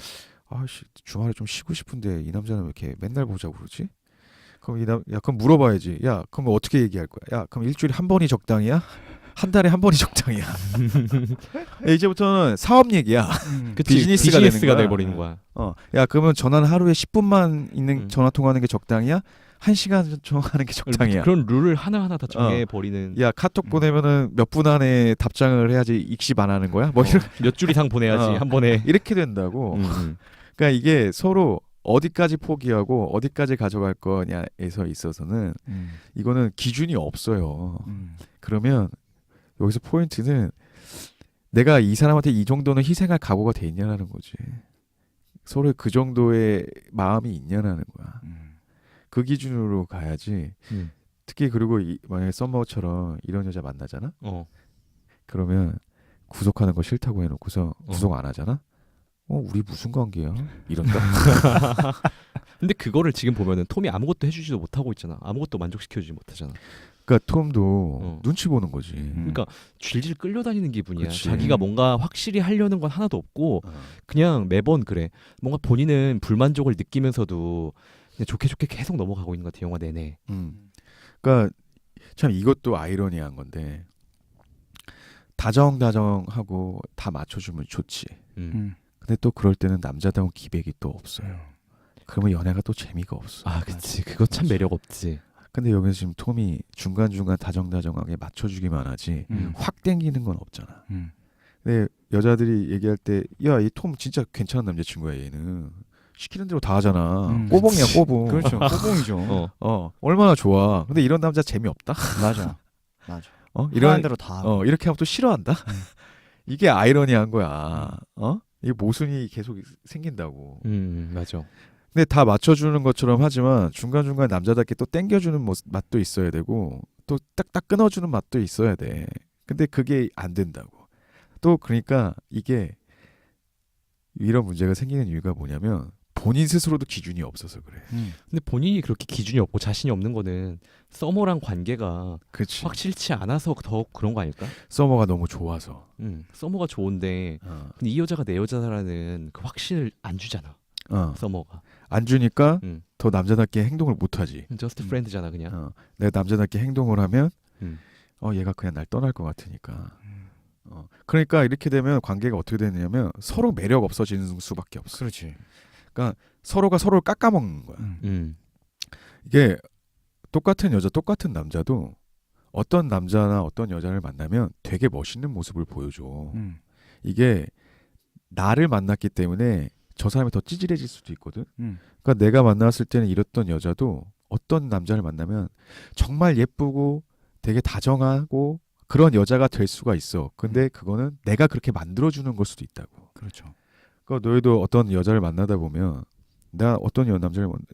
주말에 좀 쉬고 싶은데 이 남자는 왜 이렇게 맨날 보자고 그러지? 그럼 그럼 물어봐야지. 야, 그럼 어떻게 얘기할 거야? 야, 그럼 일주일에 한 번이 적당이야? 한 달에 한 번이 적당이야? 이제부터는 사업 얘기야. 그치, 비즈니스가 되는 거야. 돼버리는 거야. 야, 그러면 전화는 하루에 10분만 있는 전화 통화하는 게 적당이야? 1시간 전화하는 게 적당이야. 그런 룰을 하나하나 다 정해 버리는. 야, 카톡 보내면은 몇 분 안에 답장을 해야지 익십 안 하는 거야? 뭐 이런 몇 줄 이상 보내야지 한 번에. 이렇게 된다고. 그러니까 이게 서로 어디까지 포기하고 어디까지 가져갈 거냐에서 있어서는 이거는 기준이 없어요. 그러면 여기서 포인트는 내가 이 사람한테 이 정도는 희생할 각오가 돼 있냐라는 거지. 서로 그 정도의 마음이 있냐라는 거야. 그 기준으로 가야지. 특히 그리고 만약에 썸머처럼 이런 여자 만나잖아. 그러면 구속하는 거 싫다고 해놓고서 구속 안 하잖아. 우리 무슨 관계야? 이런다. 근데 그거를 지금 보면은 톰이 아무것도 해주지도 못하고 있잖아. 아무것도 만족시켜주지 못하잖아. 그러니까 톰도 눈치 보는 거지. 그러니까 질질 끌려다니는 기분이야. 그치. 자기가 뭔가 확실히 하려는 건 하나도 없고 그냥 매번 그래. 뭔가 본인은 불만족을 느끼면서도 그냥 좋게 좋게 계속 넘어가고 있는 것 같아. 영화 내내. 그러니까 참 이것도 아이러니한 건데 다정다정하고 다 맞춰주면 좋지. 근데 또 그럴 때는 남자다운 기백이 또 없어요. 그러면 연애가 또 재미가 없어. 아, 그치. 그거 참 매력 없지. 근데 여기서 지금 톰이 중간중간 다정다정하게 맞춰주기만 하지 확 땡기는 건 없잖아. 근데 여자들이 얘기할 때 야, 이 톰 진짜 괜찮은 남자친구야. 얘는 시키는 대로 다 하잖아. 꼬봉이야, 꼬봉. 그렇죠. 꼬봉이죠. 얼마나 좋아. 근데 이런 남자 재미없다. 맞아. 이런 대로 다 하고. 이렇게 하면 또 싫어한다. 이게 아이러니한 거야. 이게 모순이 계속 생긴다고. 맞아. 근데 다 맞춰주는 것처럼 하지만 중간중간 남자답게 또 땡겨주는 맛도 있어야 되고 또 딱딱 끊어주는 맛도 있어야 돼. 근데 그게 안 된다고. 또 그러니까 이게 이런 문제가 생기는 이유가 뭐냐면 본인 스스로도 기준이 없어서 그래. 근데 본인이 그렇게 기준이 없고 자신이 없는 거는 서머랑 관계가 그치. 확실치 않아서 더 그런 거 아닐까? 서머가 너무 좋아서. 서머가 좋은데 근데 이 여자가 내 여자라는 그 확신을 안 주잖아. 서머가 안 주니까 더 남자답게 행동을 못 하지. 저스트 프렌드잖아 그냥. 내가 남자답게 행동을 하면 얘가 그냥 날 떠날 것 같으니까. 그러니까 이렇게 되면 관계가 어떻게 되느냐면 서로 매력 없어지는 수밖에 없어. 그렇지. 그러니까 서로가 서로를 깎아먹는 거야. 이게 똑같은 여자, 똑같은 남자도 어떤 남자나 어떤 여자를 만나면 되게 멋있는 모습을 보여줘. 이게 나를 만났기 때문에 저 사람이 더 찌질해질 수도 있거든. 그러니까 내가 만났을 때는 이랬던 여자도 어떤 남자를 만나면 정말 예쁘고 되게 다정하고 그런 여자가 될 수가 있어. 근데 그거는 내가 그렇게 만들어주는 걸 수도 있다고. 그렇죠. 그러니까 너희도 어떤 여자를 만나다 보면 내가 어떤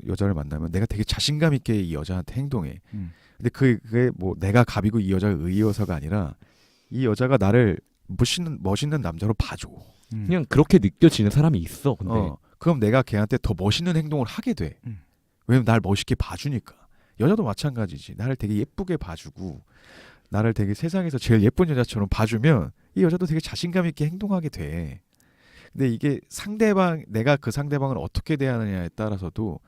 여자를 만나면 내가 되게 자신감 있게 이 여자한테 행동해. 근데 그게 뭐 내가 갑이고 이 여자가 의여서가 아니라 이 여자가 나를 멋있는 남자로 봐줘. 그냥 그렇게 느껴지는 사람이 있어. 근데 그럼 내가 걔한테 더 멋있는 행동을 하게 돼. 왜냐면 날 멋있게 봐주니까. 여자도 마찬가지지. 나를 되게 예쁘게 봐주고 나를 되게 세상에서 제일 예쁜 여자처럼 봐주면 이 여자도 되게 자신감 있게 행동하게 돼. 근데 이게 내가 그 상대방을 어떻게 대하느냐에 따라서도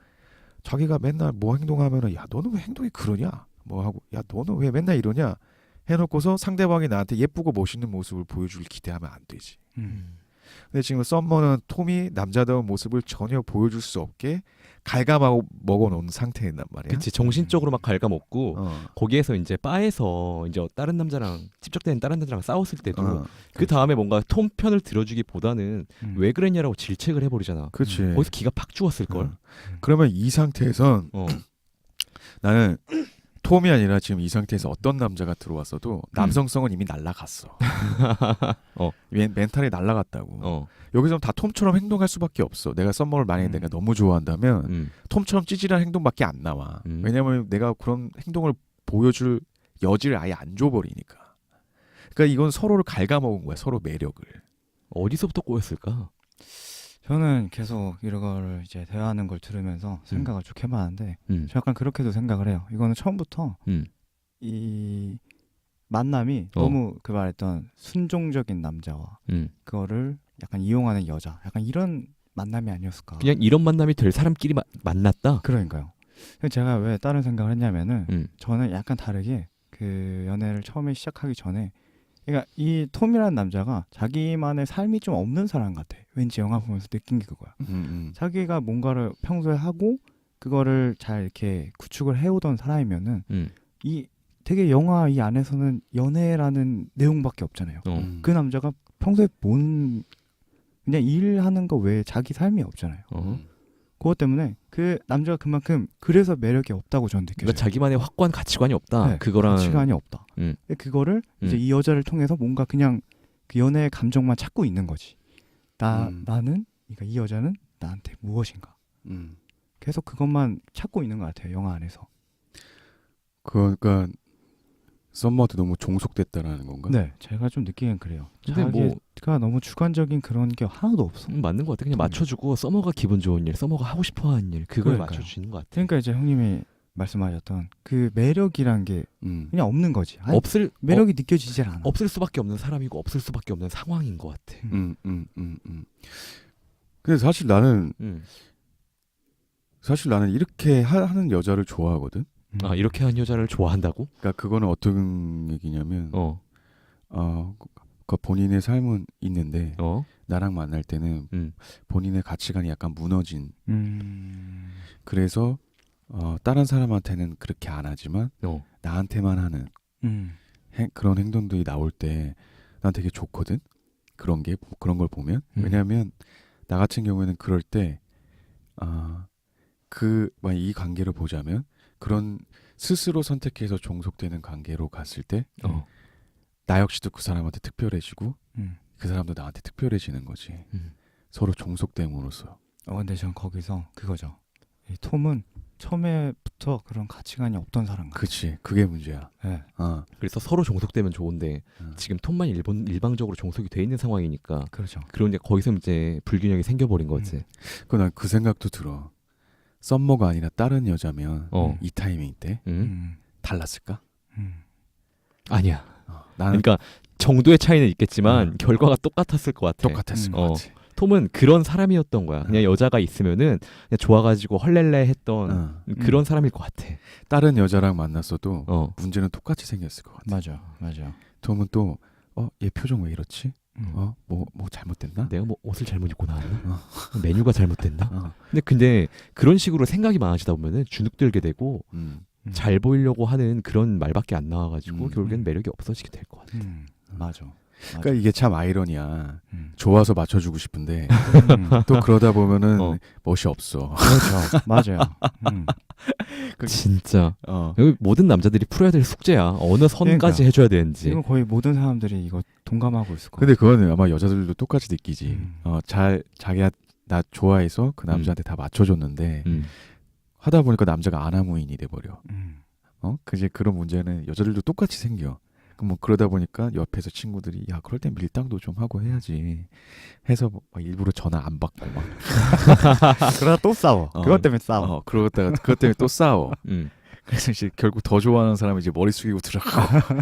자기가 맨날 뭐 행동하면은 야 너는 왜 행동이 그러냐 뭐 하고 야 너는 왜 맨날 이러냐 해놓고서 상대방이 나한테 예쁘고 멋있는 모습을 보여줄 기대하면 안 되지. 근데 지금 썸머는 톰이 남자다운 모습을 전혀 보여줄 수 없게 갉아먹어 놓은 상태란 말이야. 그치, 정신적으로 막 갉아먹고 거기에서 이제 바에서 이제 다른 남자랑 찝적대는 다른 남자랑 싸웠을 때도 그 다음에 뭔가 톰 편을 들어주기보다는 왜 그랬냐라고 질책을 해버리잖아. 그치. 거기서 기가 팍 죽었을 걸. 그러면 이 상태에선 나는 톰이 아니라 지금 이 상태에서 어떤 남자가 들어왔어도 남성성은 이미 날라갔어. 멘탈이 날라갔다고. 여기서 다 톰처럼 행동할 수밖에 없어. 내가 썸머를 만약에 내가 너무 좋아한다면 톰처럼 찌질한 행동밖에 안 나와. 왜냐면 내가 그런 행동을 보여줄 여지를 아예 안 줘버리니까. 그러니까 이건 서로를 갉아먹은 거야. 서로 매력을. 어디서부터 꼬였을까? 저는 계속 이걸 이제 대화하는 걸 들으면서 생각을 쭉 해봤는데 저 약간 그렇게도 생각을 해요. 이거는 처음부터 이 만남이 너무 그 말했던 순종적인 남자와 그거를 약간 이용하는 여자, 약간 이런 만남이 아니었을까. 그냥 이런 만남이 될 사람끼리 만났다. 그러니까요. 제가 왜 다른 생각을 했냐면은 저는 약간 다르게 그 연애를 처음에 시작하기 전에, 그러니까 이 톰이라는 남자가 자기만의 삶이 좀 없는 사람 같아. 왠지 영화 보면서 느낀 게 그거야. 자기가 뭔가를 평소에 하고 그거를 잘 이렇게 구축을 해오던 사람이면은 이 되게 영화 이 안에서는 연애라는 내용밖에 없잖아요. 그 남자가 평소에 뭔 그냥 일하는 거 외에 자기 삶이 없잖아요. 그것 때문에 그 남자가 그만큼 그래서 매력이 없다고 저는 느껴져요. 그러니까 자기만의 확고한 가치관이 없다. 네, 그거랑 가치관이 없다. 그거를 이제 이 여자를 통해서 뭔가 그냥 그 연애의 감정만 찾고 있는 거지. 나는 그러니까 이 여자는 나한테 무엇인가. 계속 그것만 찾고 있는 것 같아요. 영화 안에서. 그러니까 썸머도 너무 종속됐다라는 건가? 네, 제가 좀 느끼긴 그래요. 근데 자기가 너무 주관적인 그런 게 하나도 없어. 맞는 것 같아. 그냥 맞춰주고 서머가 기분 좋은 일, 서머가 하고 싶어하는 일, 그걸 그러니까요. 맞춰주는 것 같아. 그러니까 이제 형님이 말씀하셨던 그 매력이란 게 그냥 없는 거지. 아니, 매력이 느껴지질 않아. 없을 수밖에 없는 사람이고 없을 수밖에 없는 상황인 것 같아. 근데 사실 나는 이렇게 하는 여자를 좋아하거든. 아, 이렇게 한 여자를 좋아한다고? 그러니까 그거는 어떤 얘기냐면 그 본인의 삶은 있는데 나랑 만날 때는 본인의 가치관이 약간 무너진. 그래서 다른 사람한테는 그렇게 안 하지만 나한테만 하는 그런 행동들이 나올 때 난 되게 좋거든. 그런 걸 보면. 왜냐하면 나 같은 경우에는 그럴 때 이 관계를 보자면 그런 스스로 선택해서 종속되는 관계로 갔을 때 나 역시도 그 사람한테 특별해지고 그 사람도 나한테 특별해지는 거지. 서로 종속됨으로써. 근데 전 거기서 그거죠. 이 톰은 처음에부터 그런 가치관이 없던 사람 같아. 그치, 그게 문제야. 네. 그래서 서로 종속되면 좋은데 지금 톰만 일방적으로 종속이 돼 있는 상황이니까. 그렇죠. 그런데 거기서 이제 불균형이 생겨버린 거지. 난 그 생각도 들어. 썸머가 아니라 다른 여자면 이 타이밍 때 달랐을까? 아니야. 나는 그러니까 정도의 차이는 있겠지만 결과가 똑같았을 것 같아. 똑같았을 것 같아. 톰은 그런 사람이었던 거야. 그냥 여자가 있으면은 그냥 좋아가지고 헐렐레 했던 그런 사람일 것 같아. 다른 여자랑 만났어도 문제는 똑같이 생겼을 것 같아. 맞아. 톰은 또 얘 표정 왜 이렇지? 뭐 잘못됐나? 내가 뭐 옷을 잘못 입고 나왔나? 메뉴가 잘못됐나? 근데 그런 식으로 생각이 많아지다 보면은 주눅들게 되고 잘 보이려고 하는 그런 말밖에 안 나와가지고 결국엔 매력이 없어지게 될 것 같아. 맞아. 그러니까 이게 참 아이러니야. 좋아서 맞춰주고 싶은데 또 그러다 보면은 멋이 없어. 그렇죠. 맞아요. 진짜 여기 모든 남자들이 풀어야 될 숙제야. 어느 선까지 해줘야 되는지. 이건 거의 모든 사람들이 이거 동감하고 있을 거야. 근데 그거는 아마 여자들도 똑같이 느끼지. 자기가 나 좋아해서 그 남자한테 다 맞춰줬는데 하다 보니까 남자가 아나무인이 돼버려. 그지. 그런 문제는 여자들도 똑같이 생겨. 뭐 그러다 보니까 옆에서 친구들이 야 그럴 땐 밀당도 좀 하고 해야지 해서 막 일부러 전화 안 받고 막 그러다 또 싸워. 그것 때문에 싸워. 그것 때문에 또 싸워. 그래서 이제 결국 더 좋아하는 사람이 이제 머리 숙이고 들어가고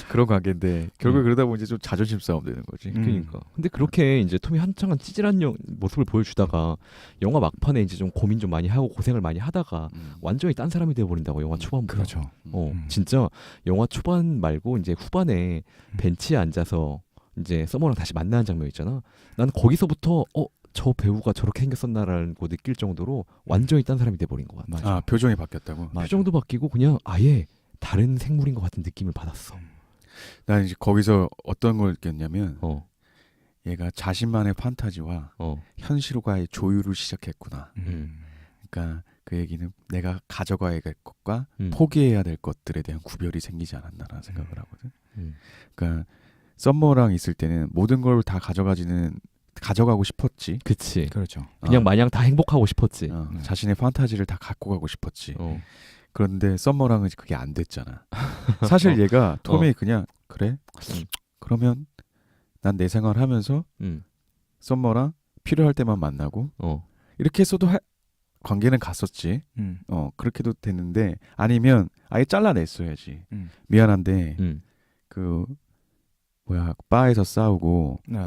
그런 관계인데 결국 그러다 보면 이제 좀 자존심 싸움 되는 거지. 그러니까. 근데 그렇게 이제 톰이 한창은 찌질한 모습을 보여주다가 영화 막판에 이제 좀 고민 좀 많이 하고 고생을 많이 하다가 완전히 딴 사람이 돼버린다고 영화 초반부터. 그렇죠. 진짜 영화 초반 말고 이제 후반에 벤치에 앉아서 이제 서머랑 다시 만나는 장면 있잖아. 난 거기서부터 저 배우가 저렇게 생겼었나라고 느낄 정도로 완전히 딴 사람이 돼버린 것 같아. 표정이 바뀌었다고? 표정도 바뀌고 그냥 아예 다른 생물인 것 같은 느낌을 받았어. 난 이제 거기서 어떤 걸 느꼈냐면 얘가 자신만의 판타지와 현실과의 조율을 시작했구나. 그러니까 그 얘기는 내가 가져가야 될 것과 포기해야 될 것들에 대한 구별이 생기지 않았나라는 생각을 하거든. 그러니까 썸머랑 있을 때는 모든 걸 다 가져가고 싶었지. 그치. 그렇죠. 그냥 마냥 다 행복하고 싶었지. 자신의 판타지를 다 갖고 가고 싶었지. 그런데 썸머랑은 그게 안 됐잖아. 사실 얘가 톰이 그냥 그래? 그러면 난 내 생활하면서 썸머랑 필요할 때만 만나고 이렇게 했어도 관계는 갔었지. 그렇게도 됐는데 아니면 아예 잘라냈어야지. 미안한데 그 뭐야 바에서 싸우고 네.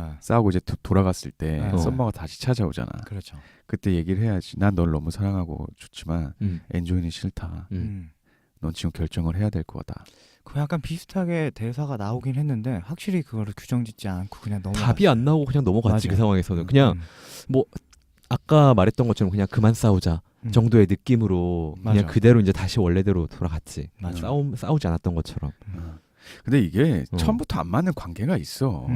이제 돌아갔을 때 네. 썸머가 다시 찾아오잖아. 그렇죠. 그때 얘기를 해야지. 난 널 너무 사랑하고 좋지만 엔조이는 싫다. 넌 지금 결정을 해야 될 거다. 그 약간 비슷하게 대사가 나오긴 했는데 확실히 그거를 규정짓지 않고 그냥 넘어갔어요. 답이 안 나오고 그냥 넘어갔지. 맞아요. 그 상황에서는 그냥 뭐 아까 말했던 것처럼 그냥 그만 싸우자 정도의 느낌으로 그냥 맞아. 그대로 이제 다시 원래대로 돌아갔지. 맞아. 싸우지 않았던 것처럼. 근데 이게 처음부터 안 맞는 관계가 있어.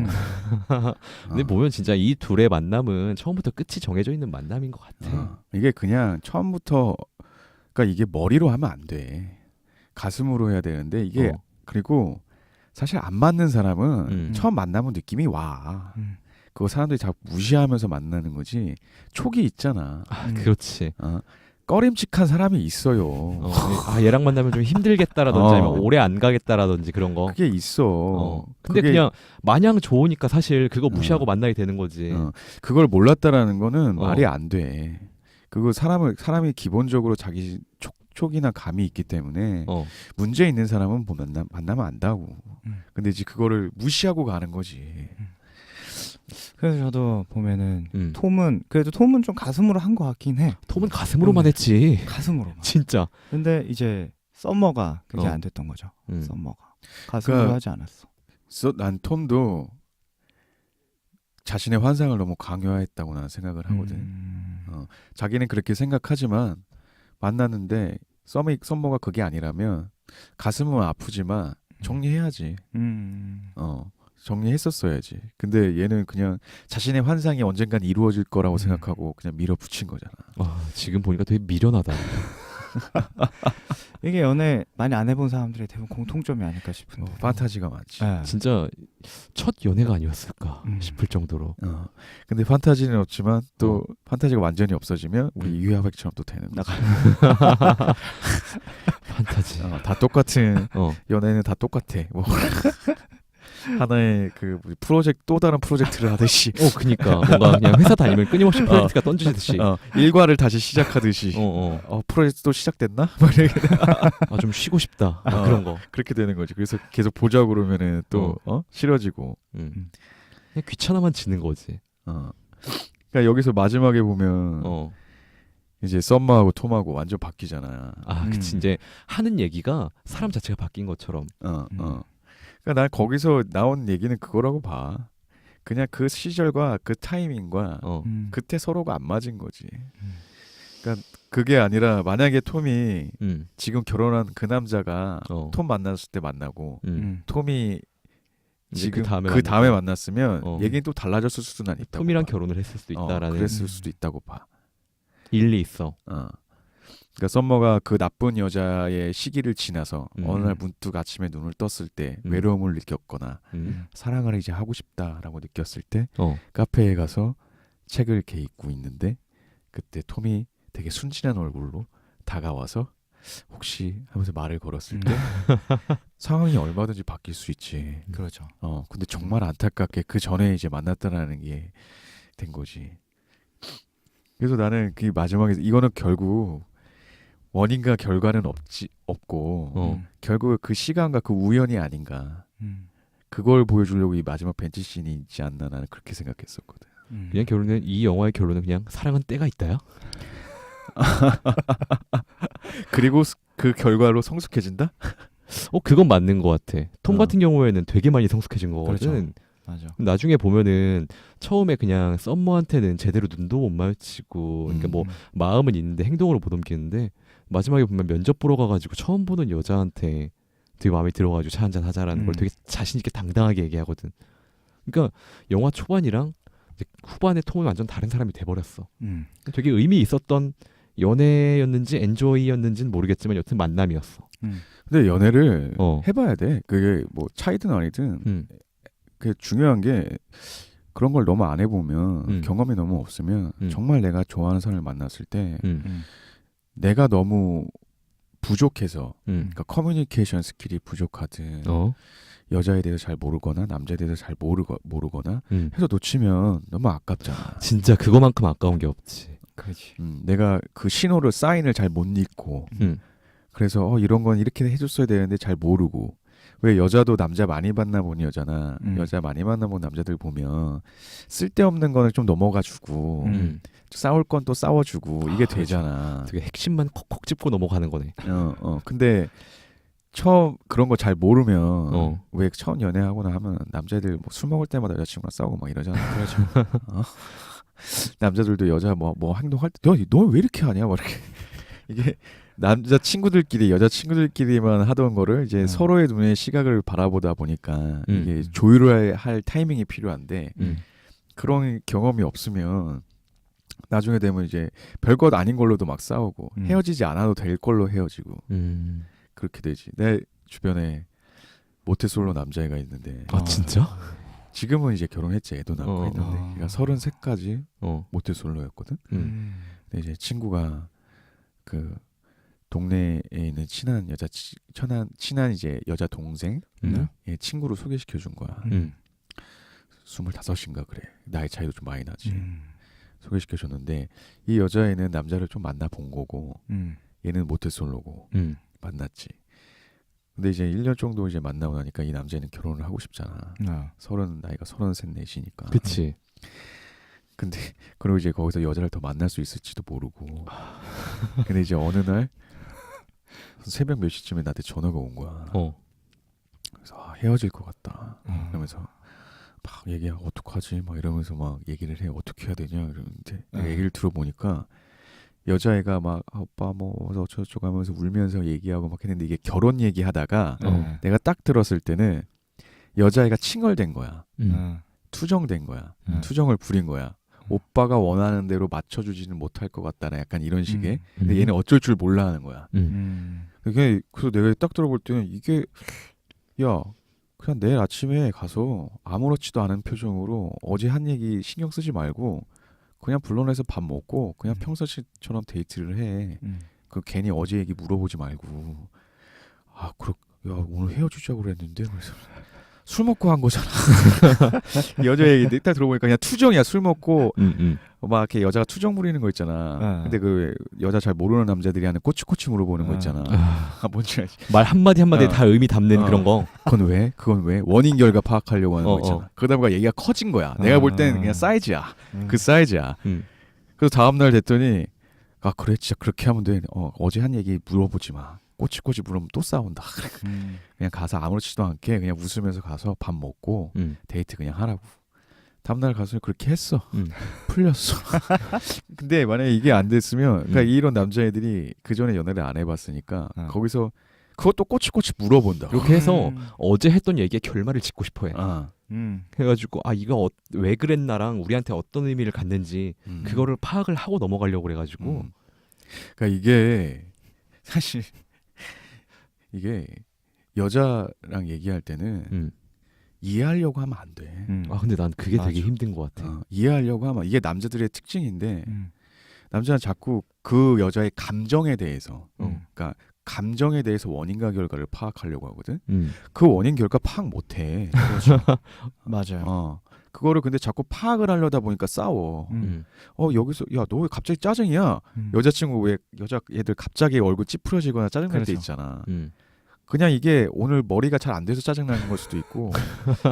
근데 보면 진짜 이 둘의 만남은 처음부터 끝이 정해져 있는 만남인 것 같아. 이게 그냥 처음부터 그러니까 이게 머리로 하면 안 돼. 가슴으로 해야 되는데 이게 그리고 사실 안 맞는 사람은 처음 만나면 느낌이 와. 그거 사람들이 자꾸 무시하면서 만나는 거지. 촉이 있잖아. 그렇지. 꺼림칙한 사람이 있어요. 얘랑 만나면 좀 힘들겠다라든지 아니면 오래 안 가겠다라든지 그런 거. 그게 있어. 근데 그냥 마냥 좋으니까 사실 그거 무시하고 만나게 되는 거지. 그걸 몰랐다라는 거는 말이 안 돼. 그거 사람이 기본적으로 자기 촉이나 감이 있기 때문에 문제 있는 사람은 만나면 안다고. 근데 이제 그거를 무시하고 가는 거지. 그래서 저도 보면은 톰은 좀 가슴으로 한 것 같긴 해. 톰은 가슴으로만 했지. 가슴으로만. 진짜. 근데 이제 썸머가 그게 안 됐던 거죠. 썸머가 가슴으로 하지 않았어. 난 톰도 자신의 환상을 너무 강요했다고 나는 생각을 하거든. 자기는 그렇게 생각하지만 만났는데 썸머가 그게 아니라면 가슴은 아프지만 정리해야지. 정리했었어야지. 근데 얘는 그냥 자신의 환상이 언젠간 이루어질 거라고 생각하고 그냥 밀어붙인 거잖아. 지금 보니까 되게 미련하다. 이게 연애 많이 안 해본 사람들의 대부분 공통점이 아닐까 싶은데. 판타지가 많지. 네. 진짜 첫 연애가 아니었을까 싶을 정도로. 근데 판타지는 없지만 또 판타지가 완전히 없어지면 우리 이유야백처럼 또 되는 거야. 판타지. 다 똑같은 연애는 다 똑같아. 뭐 하나의 그 프로젝트 또 다른 프로젝트를 하듯이. 그니까 뭔가 그냥 회사 다니면 끊임없이 프로젝트가 던지듯이. 일과를 다시 시작하듯이. 프로젝트 또 시작됐나? 좀 쉬고 싶다. 그런 거. 그렇게 되는 거지. 그래서 계속 보자 그러면은 또 싫어지고. 그냥 귀찮아만 지는 거지. 그러니까 여기서 마지막에 보면 이제 썸머하고 톰하고 완전 바뀌잖아. 그치. 이제 하는 얘기가 사람 자체가 바뀐 것처럼. 그러니까 난 거기서 나온 얘기는 그거라고 봐. 그냥 그 시절과 그 타이밍과 그때 서로가 안 맞은 거지. 그러니까 그게 아니라 만약에 톰이 지금 결혼한 그 남자가 톰 만났을 때 만나고 톰이 지금 그 다음에 만났으면 얘기는 또 달라졌을 수도 난 있다고. 톰이랑 봐. 결혼을 했을 수도 있다라는. 그랬을 수도 있다고 봐. 일리 있어. 그러니까 썸머가 그 나쁜 여자의 시기를 지나서 어느 날 문득 아침에 눈을 떴을 때 외로움을 느꼈거나 사랑을 이제 하고 싶다라고 느꼈을 때 카페에 가서 책을 이렇게 읽고 있는데 그때 톰이 되게 순진한 얼굴로 다가와서 혹시 하면서 말을 걸었을 때 상황이 얼마든지 바뀔 수 있지. 그렇죠. 근데 정말 안타깝게 그 전에 이제 만났다라는 게 된 거지. 그래서 나는 그 마지막에 이거는 결국 원인과 결과는 없고 결국 그 시간과 그 우연이 아닌가. 그걸 보여주려고 이 마지막 벤치 씬이 있지 않나 나는 그렇게 생각했었거든. 그냥 이 영화의 결론은 그냥 사랑은 때가 있다야. 그리고 그 결과로 성숙해진다? 그건 맞는 것 같아. 톰 같은 경우에는 되게 많이 성숙해진 거거든. 그렇죠. 맞아. 나중에 보면은 처음에 그냥 썸머한테는 제대로 눈도 못 마주치고 그러니까 뭐 마음은 있는데 행동으로 못 옮기는데 마지막에 보면 면접 보러 가가지고 처음 보는 여자한테 되게 마음에 들어가지고 차 한잔 하자라는 걸 되게 자신 있게 당당하게 얘기하거든. 그러니까 영화 초반이랑 이제 후반에 톰이 완전 다른 사람이 돼버렸어. 되게 의미 있었던 연애였는지 엔조이였는지는 모르겠지만 여튼 만남이었어. 근데 연애를 해봐야 돼. 그게 뭐 차이든 아니든 그 중요한 게 그런 걸 너무 안 해보면 경험이 너무 없으면 정말 내가 좋아하는 사람을 만났을 때 내가 너무 부족해서 그러니까 커뮤니케이션 스킬이 부족하든 여자에 대해서 잘 모르거나 남자에 대해서 잘 모르거나 해서 놓치면 너무 아깝잖아. 진짜 그거만큼 아까운 게 없지. 그렇지. 내가 그 신호를 사인을 잘 못 읽고 그래서 이런 건 이렇게 해줬어야 되는데 잘 모르고 왜 여자도 남자 많이 만나본 여자나 여자 많이 만나본 남자들 보면 쓸데없는 거는 좀 넘어가주고 싸울 건 또 싸워주고 이게 되잖아. 되게 핵심만 콕콕 짚고 넘어가는 거네. 근데 처음 그런 거 잘 모르면 왜 처음 연애하거나 하면 남자애들 뭐 술 먹을 때마다 여자친구랑 싸우고 막 이러잖아. 그렇죠. 남자들도 여자 뭐 행동할 때 너 왜 이렇게 하냐 막 이렇게 이게 남자 친구들끼리 여자 친구들끼리만 하던 거를 이제 서로의 눈의 시각을 바라보다 보니까 이게 조율을 할 타이밍이 필요한데 그런 경험이 없으면 나중에 되면 이제 별것 아닌 걸로도 막 싸우고 헤어지지 않아도 될 걸로 헤어지고 그렇게 되지. 내 주변에 모태솔로 남자애가 있는데 아 진짜? 지금은 이제 결혼했지. 애도 낳고 있는데 그러니까 33까지 모태솔로였거든. 근데 이제 친구가 그 동네에 있는 친한 이제 여자 동생 친구로 소개시켜 준 거야. 25인가 그래. 나이 차이도 좀 많이 나지. 소개시켜 줬는데 이 여자애는 남자를 좀 만나 본 거고 얘는 모태솔로고 만났지. 근데 이제 1년 정도 이제 만나고 나니까 이 남자애는 결혼을 하고 싶잖아. 나이가 33, 4이니까. 그치. 근데 그리고 이제 거기서 여자를 더 만날 수 있을지도 모르고. 근데 이제 어느 날 새벽 몇 시쯤에 나한테 전화가 온 거야. 그래서 헤어질 것 같다. 그러면서 막 얘기하고 어떡하지? 막 이러면서 막 얘기를 해. 어떻게 해야 되냐? 이러는데 얘기를 들어보니까 여자애가 막 오빠 뭐 어쩌고저쩌고 하면서 울면서 얘기하고 막 했는데 이게 결혼 얘기하다가 내가 딱 들었을 때는 여자애가 칭얼댄 거야. 투정된 거야. 투정을 부린 거야. 오빠가 원하는 대로 맞춰주지는 못할 것 같다나 약간 이런 식의. 근데 얘는 어쩔 줄 몰라 하는 거야. 그래서 내가 딱 들어볼 때는 이게 야 그냥 내일 아침에 가서 아무렇지도 않은 표정으로 어제 한 얘기 신경 쓰지 말고 그냥 불러내서 밥 먹고 그냥 평소처럼 데이트를 해. 그 괜히 어제 얘기 물어보지 말고. 야 오늘 헤어지자고 그랬는데 그래서 술 먹고 한 거잖아. 여자 얘기 딱 들어보니까 그냥 투정이야. 술 먹고 막 이렇게 여자가 투정 부리는 거 있잖아. 근데 그 여자 잘 모르는 남자들이 하는 꼬치꼬치 물어보는 거 있잖아. 뭔지 알지? 말 한마디 한마디에 다 의미 담는 그런 거. 그건 왜? 원인 결과 파악하려고 하는 거 있잖아. 그러다 보니까 얘기가 커진 거야. 내가 볼 때는 그냥 사이즈야. 그 사이즈야. 그래서 다음날 됐더니 그래 진짜 그렇게 하면 돼. 어제 한 얘기 물어보지 마. 꼬치꼬치 물으면 또 싸운다. 그냥 가서 아무렇지도 않게 그냥 웃으면서 가서 밥 먹고 데이트 그냥 하라고. 다음날 가서 그렇게 했어. 풀렸어. 근데 만약에 이게 안 됐으면 그러니까 이런 남자애들이 그전에 연애를 안 해봤으니까 거기서 그것도 꼬치꼬치 물어본다. 이렇게 해서 어제 했던 얘기에 결말을 짓고 싶어해. 해가지고 이거 왜 그랬나랑 우리한테 어떤 의미를 갖는지 그거를 파악을 하고 넘어가려고 그래가지고 그러니까 이게 사실 이게 여자랑 얘기할 때는 이해하려고 하면 안 돼. 근데 난 그게 되게 힘든 것 같아. 이해하려고 하면 이게 남자들의 특징인데 남자는 자꾸 그 여자의 감정에 대해서 그러니까 감정에 대해서 원인과 결과를 파악하려고 하거든. 그 원인 결과 파악 못해. 그렇죠. 맞아요. 그거를 근데 자꾸 파악을 하려다 보니까 싸워. 여기서 야 너 왜 갑자기 짜증이야? 여자친구 왜 여자애들 갑자기 얼굴 찌푸려지거나 짜증날 때 있잖아. 그냥 이게 오늘 머리가 잘 안 돼서 짜증나는 걸 수도 있고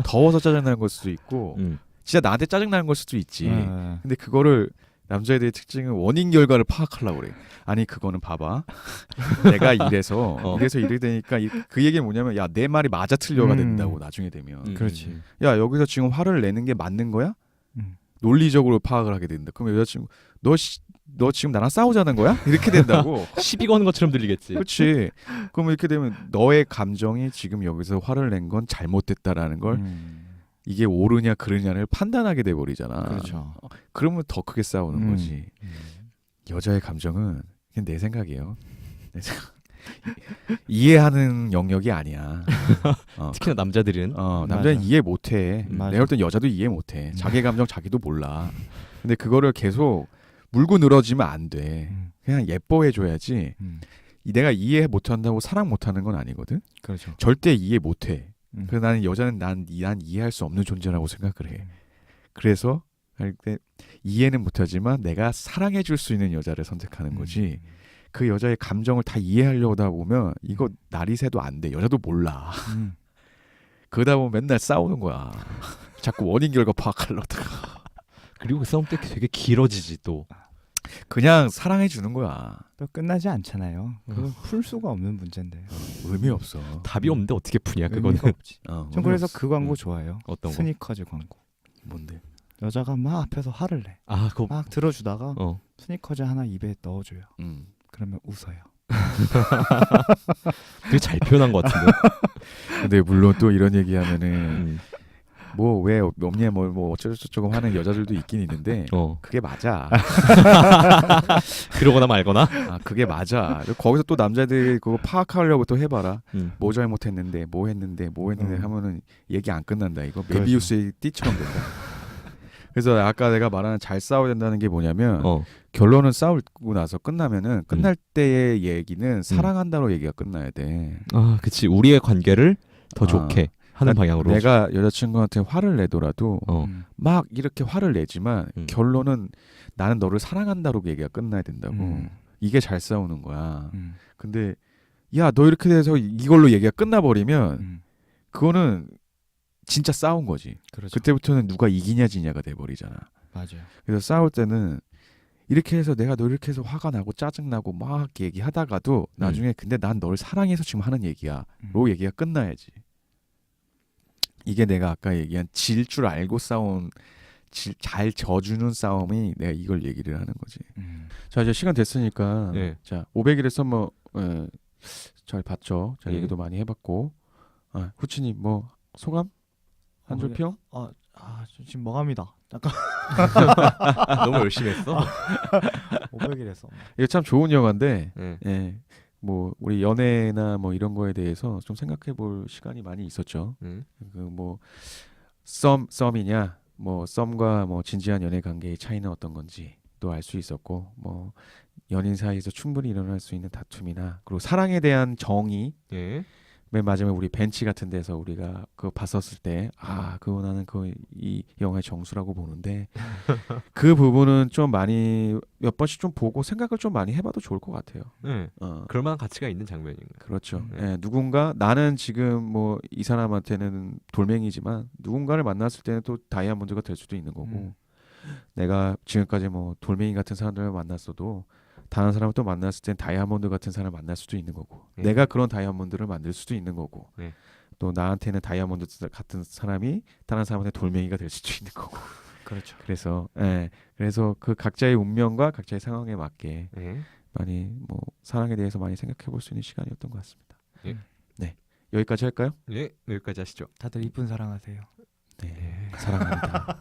더워서 짜증나는 걸 수도 있고 진짜 나한테 짜증나는 걸 수도 있지. 근데 그거를 남자애들의 특징은 원인 결과를 파악하려고 그래. 아니 그거는 봐봐. 내가 이래서 이래 되니까 그 얘기는 뭐냐면 야 내 말이 맞아 틀려가 된다고 나중에 되면. 그렇지. 야 여기서 지금 화를 내는 게 맞는 거야? 논리적으로 파악을 하게 된다. 그럼 여자친구 너 지금 나랑 싸우자는 거야? 이렇게 된다고. 시비 거는 것처럼 들리겠지. 그렇지. 그럼 이렇게 되면 너의 감정이 지금 여기서 화를 낸 건 잘못됐다라는 걸 이게 옳으냐 그르냐를 판단하게 돼 버리잖아. 그렇죠. 그러면 더 크게 싸우는 거지. 여자의 감정은 그냥 내 생각이에요. 이해하는 영역이 아니야. 특히나 남자들은 남자는 이해 못해. 내가 볼 땐 여자도 이해 못해. 자기 감정 자기도 몰라. 근데 그거를 계속 물고 늘어지면 안 돼. 그냥 예뻐해줘야지. 내가 이해 못한다고 사랑 못하는 건 아니거든. 그렇죠. 절대 이해 못해. 그래서 나는 여자는 난 이해할 수 없는 존재라고 생각을 해. 그래서 할 때 이해는 못하지만 내가 사랑해줄 수 있는 여자를 선택하는 거지. 그 여자의 감정을 다 이해하려다 보면 이거 날이 새도 안 돼. 여자도 몰라. 그러다 보면 맨날 싸우는 거야. 자꾸 원인 결과 파악하려다가 그리고 그 싸움 때 되게 길어지지 또. 그냥 사랑해 주는 거야. 또 끝나지 않잖아요. 그거 풀 수가 없는 문제인데. 의미 없어. 답이 없는데 어떻게 푸냐 그거는. 의미가 없지. 어, 전 의미 그래서 없어. 그 광고 좋아해요. 어떤 거? 스니커즈 광고. 뭔데? 여자가 막 앞에서 화를 내. 아 그거 막 들어주다가 어. 스니커즈 하나 입에 넣어줘요. 그러면 웃어요. 되게 잘 표현한 것 같은데. 근데 물론 또 이런 얘기하면은 뭐 왜 없냐 뭐 어쩌고저쩌고 하는 여자들도 있긴 있는데 그게 맞아. 그러거나 말거나. 아 그게 맞아. 거기서 또 남자들이 그거 파악하려고 또 해봐라. 뭐 잘못했는데 뭐 했는데 하면은 얘기 안 끝난다. 이거 메비우스의 띠처럼 된다. 그래서 아까 내가 말하는 잘 싸워야 된다는 게 뭐냐면 결론은 싸우고 나서 끝나면은 끝날 때의 얘기는 사랑한다로 얘기가 끝나야 돼. 아 그치. 우리의 관계를 더 좋게 하는 방향으로. 내가 여자친구한테 화를 내더라도 막 이렇게 화를 내지만 결론은 나는 너를 사랑한다로 얘기가 끝나야 된다고. 이게 잘 싸우는 거야. 근데 야 너 이렇게 돼서 이걸로 얘기가 끝나버리면 그거는 진짜 싸운 거지. 그렇죠. 그때부터는 누가 이기냐 지냐가 돼버리잖아. 맞아요. 그래서 싸울 때는 이렇게 해서 내가 너 이렇게 해서 화가 나고 짜증나고 막 얘기하다가도 나중에 근데 난 널 사랑해서 지금 하는 얘기야 로 얘기가 끝나야지. 이게 내가 아까 얘기한 질 줄 알고 싸운 잘 져주는 싸움이 내가 이걸 얘기를 하는 거지. 자 이제 시간 됐으니까 자 500일의 썸머 잘 봤죠. 자 얘기도 많이 해봤고 후치님 뭐 소감? 한 줄 평? 저 지금 뭐합니다. 잠깐. 너무 열심히 했어. 500일 했어. 이게 참 좋은 영화인데 뭐 우리 연애나 뭐 이런 거에 대해서 좀 생각해볼 시간이 많이 있었죠. 그 뭐 썸이냐, 뭐 썸과 뭐 진지한 연애 관계의 차이는 어떤 건지 또 알 수 있었고, 뭐 연인 사이에서 충분히 일어날 수 있는 다툼이나 그리고 사랑에 대한 정의. 맨 마지막에 우리 벤치 같은 데서 우리가 그거 봤었을 때 그거 나는 이 영화의 정수라고 보는데 그 부분은 좀 많이 몇 번씩 좀 보고 생각을 좀 많이 해봐도 좋을 것 같아요. 그럴 만한 가치가 있는 장면인 거예요. 그렇죠. 누군가 나는 지금 뭐 이 사람한테는 돌멩이지만 누군가를 만났을 때는 또 다이아몬드가 될 수도 있는 거고 내가 지금까지 뭐 돌멩이 같은 사람들을 만났어도 다른 사람을 또 만났을 땐 다이아몬드 같은 사람을 만날 수도 있는 거고 내가 그런 다이아몬드를 만들 수도 있는 거고 또 나한테는 다이아몬드 같은 사람이 다른 사람한테 돌멩이가 될 수도 있는 거고 그렇죠. 그래서 그 각자의 운명과 각자의 상황에 맞게 많이 뭐 사랑에 대해서 많이 생각해 볼 수 있는 시간이었던 것 같습니다. 네 여기까지 할까요? 여기까지 하시죠. 다들 이쁜 사랑하세요. 네. 사랑합니다.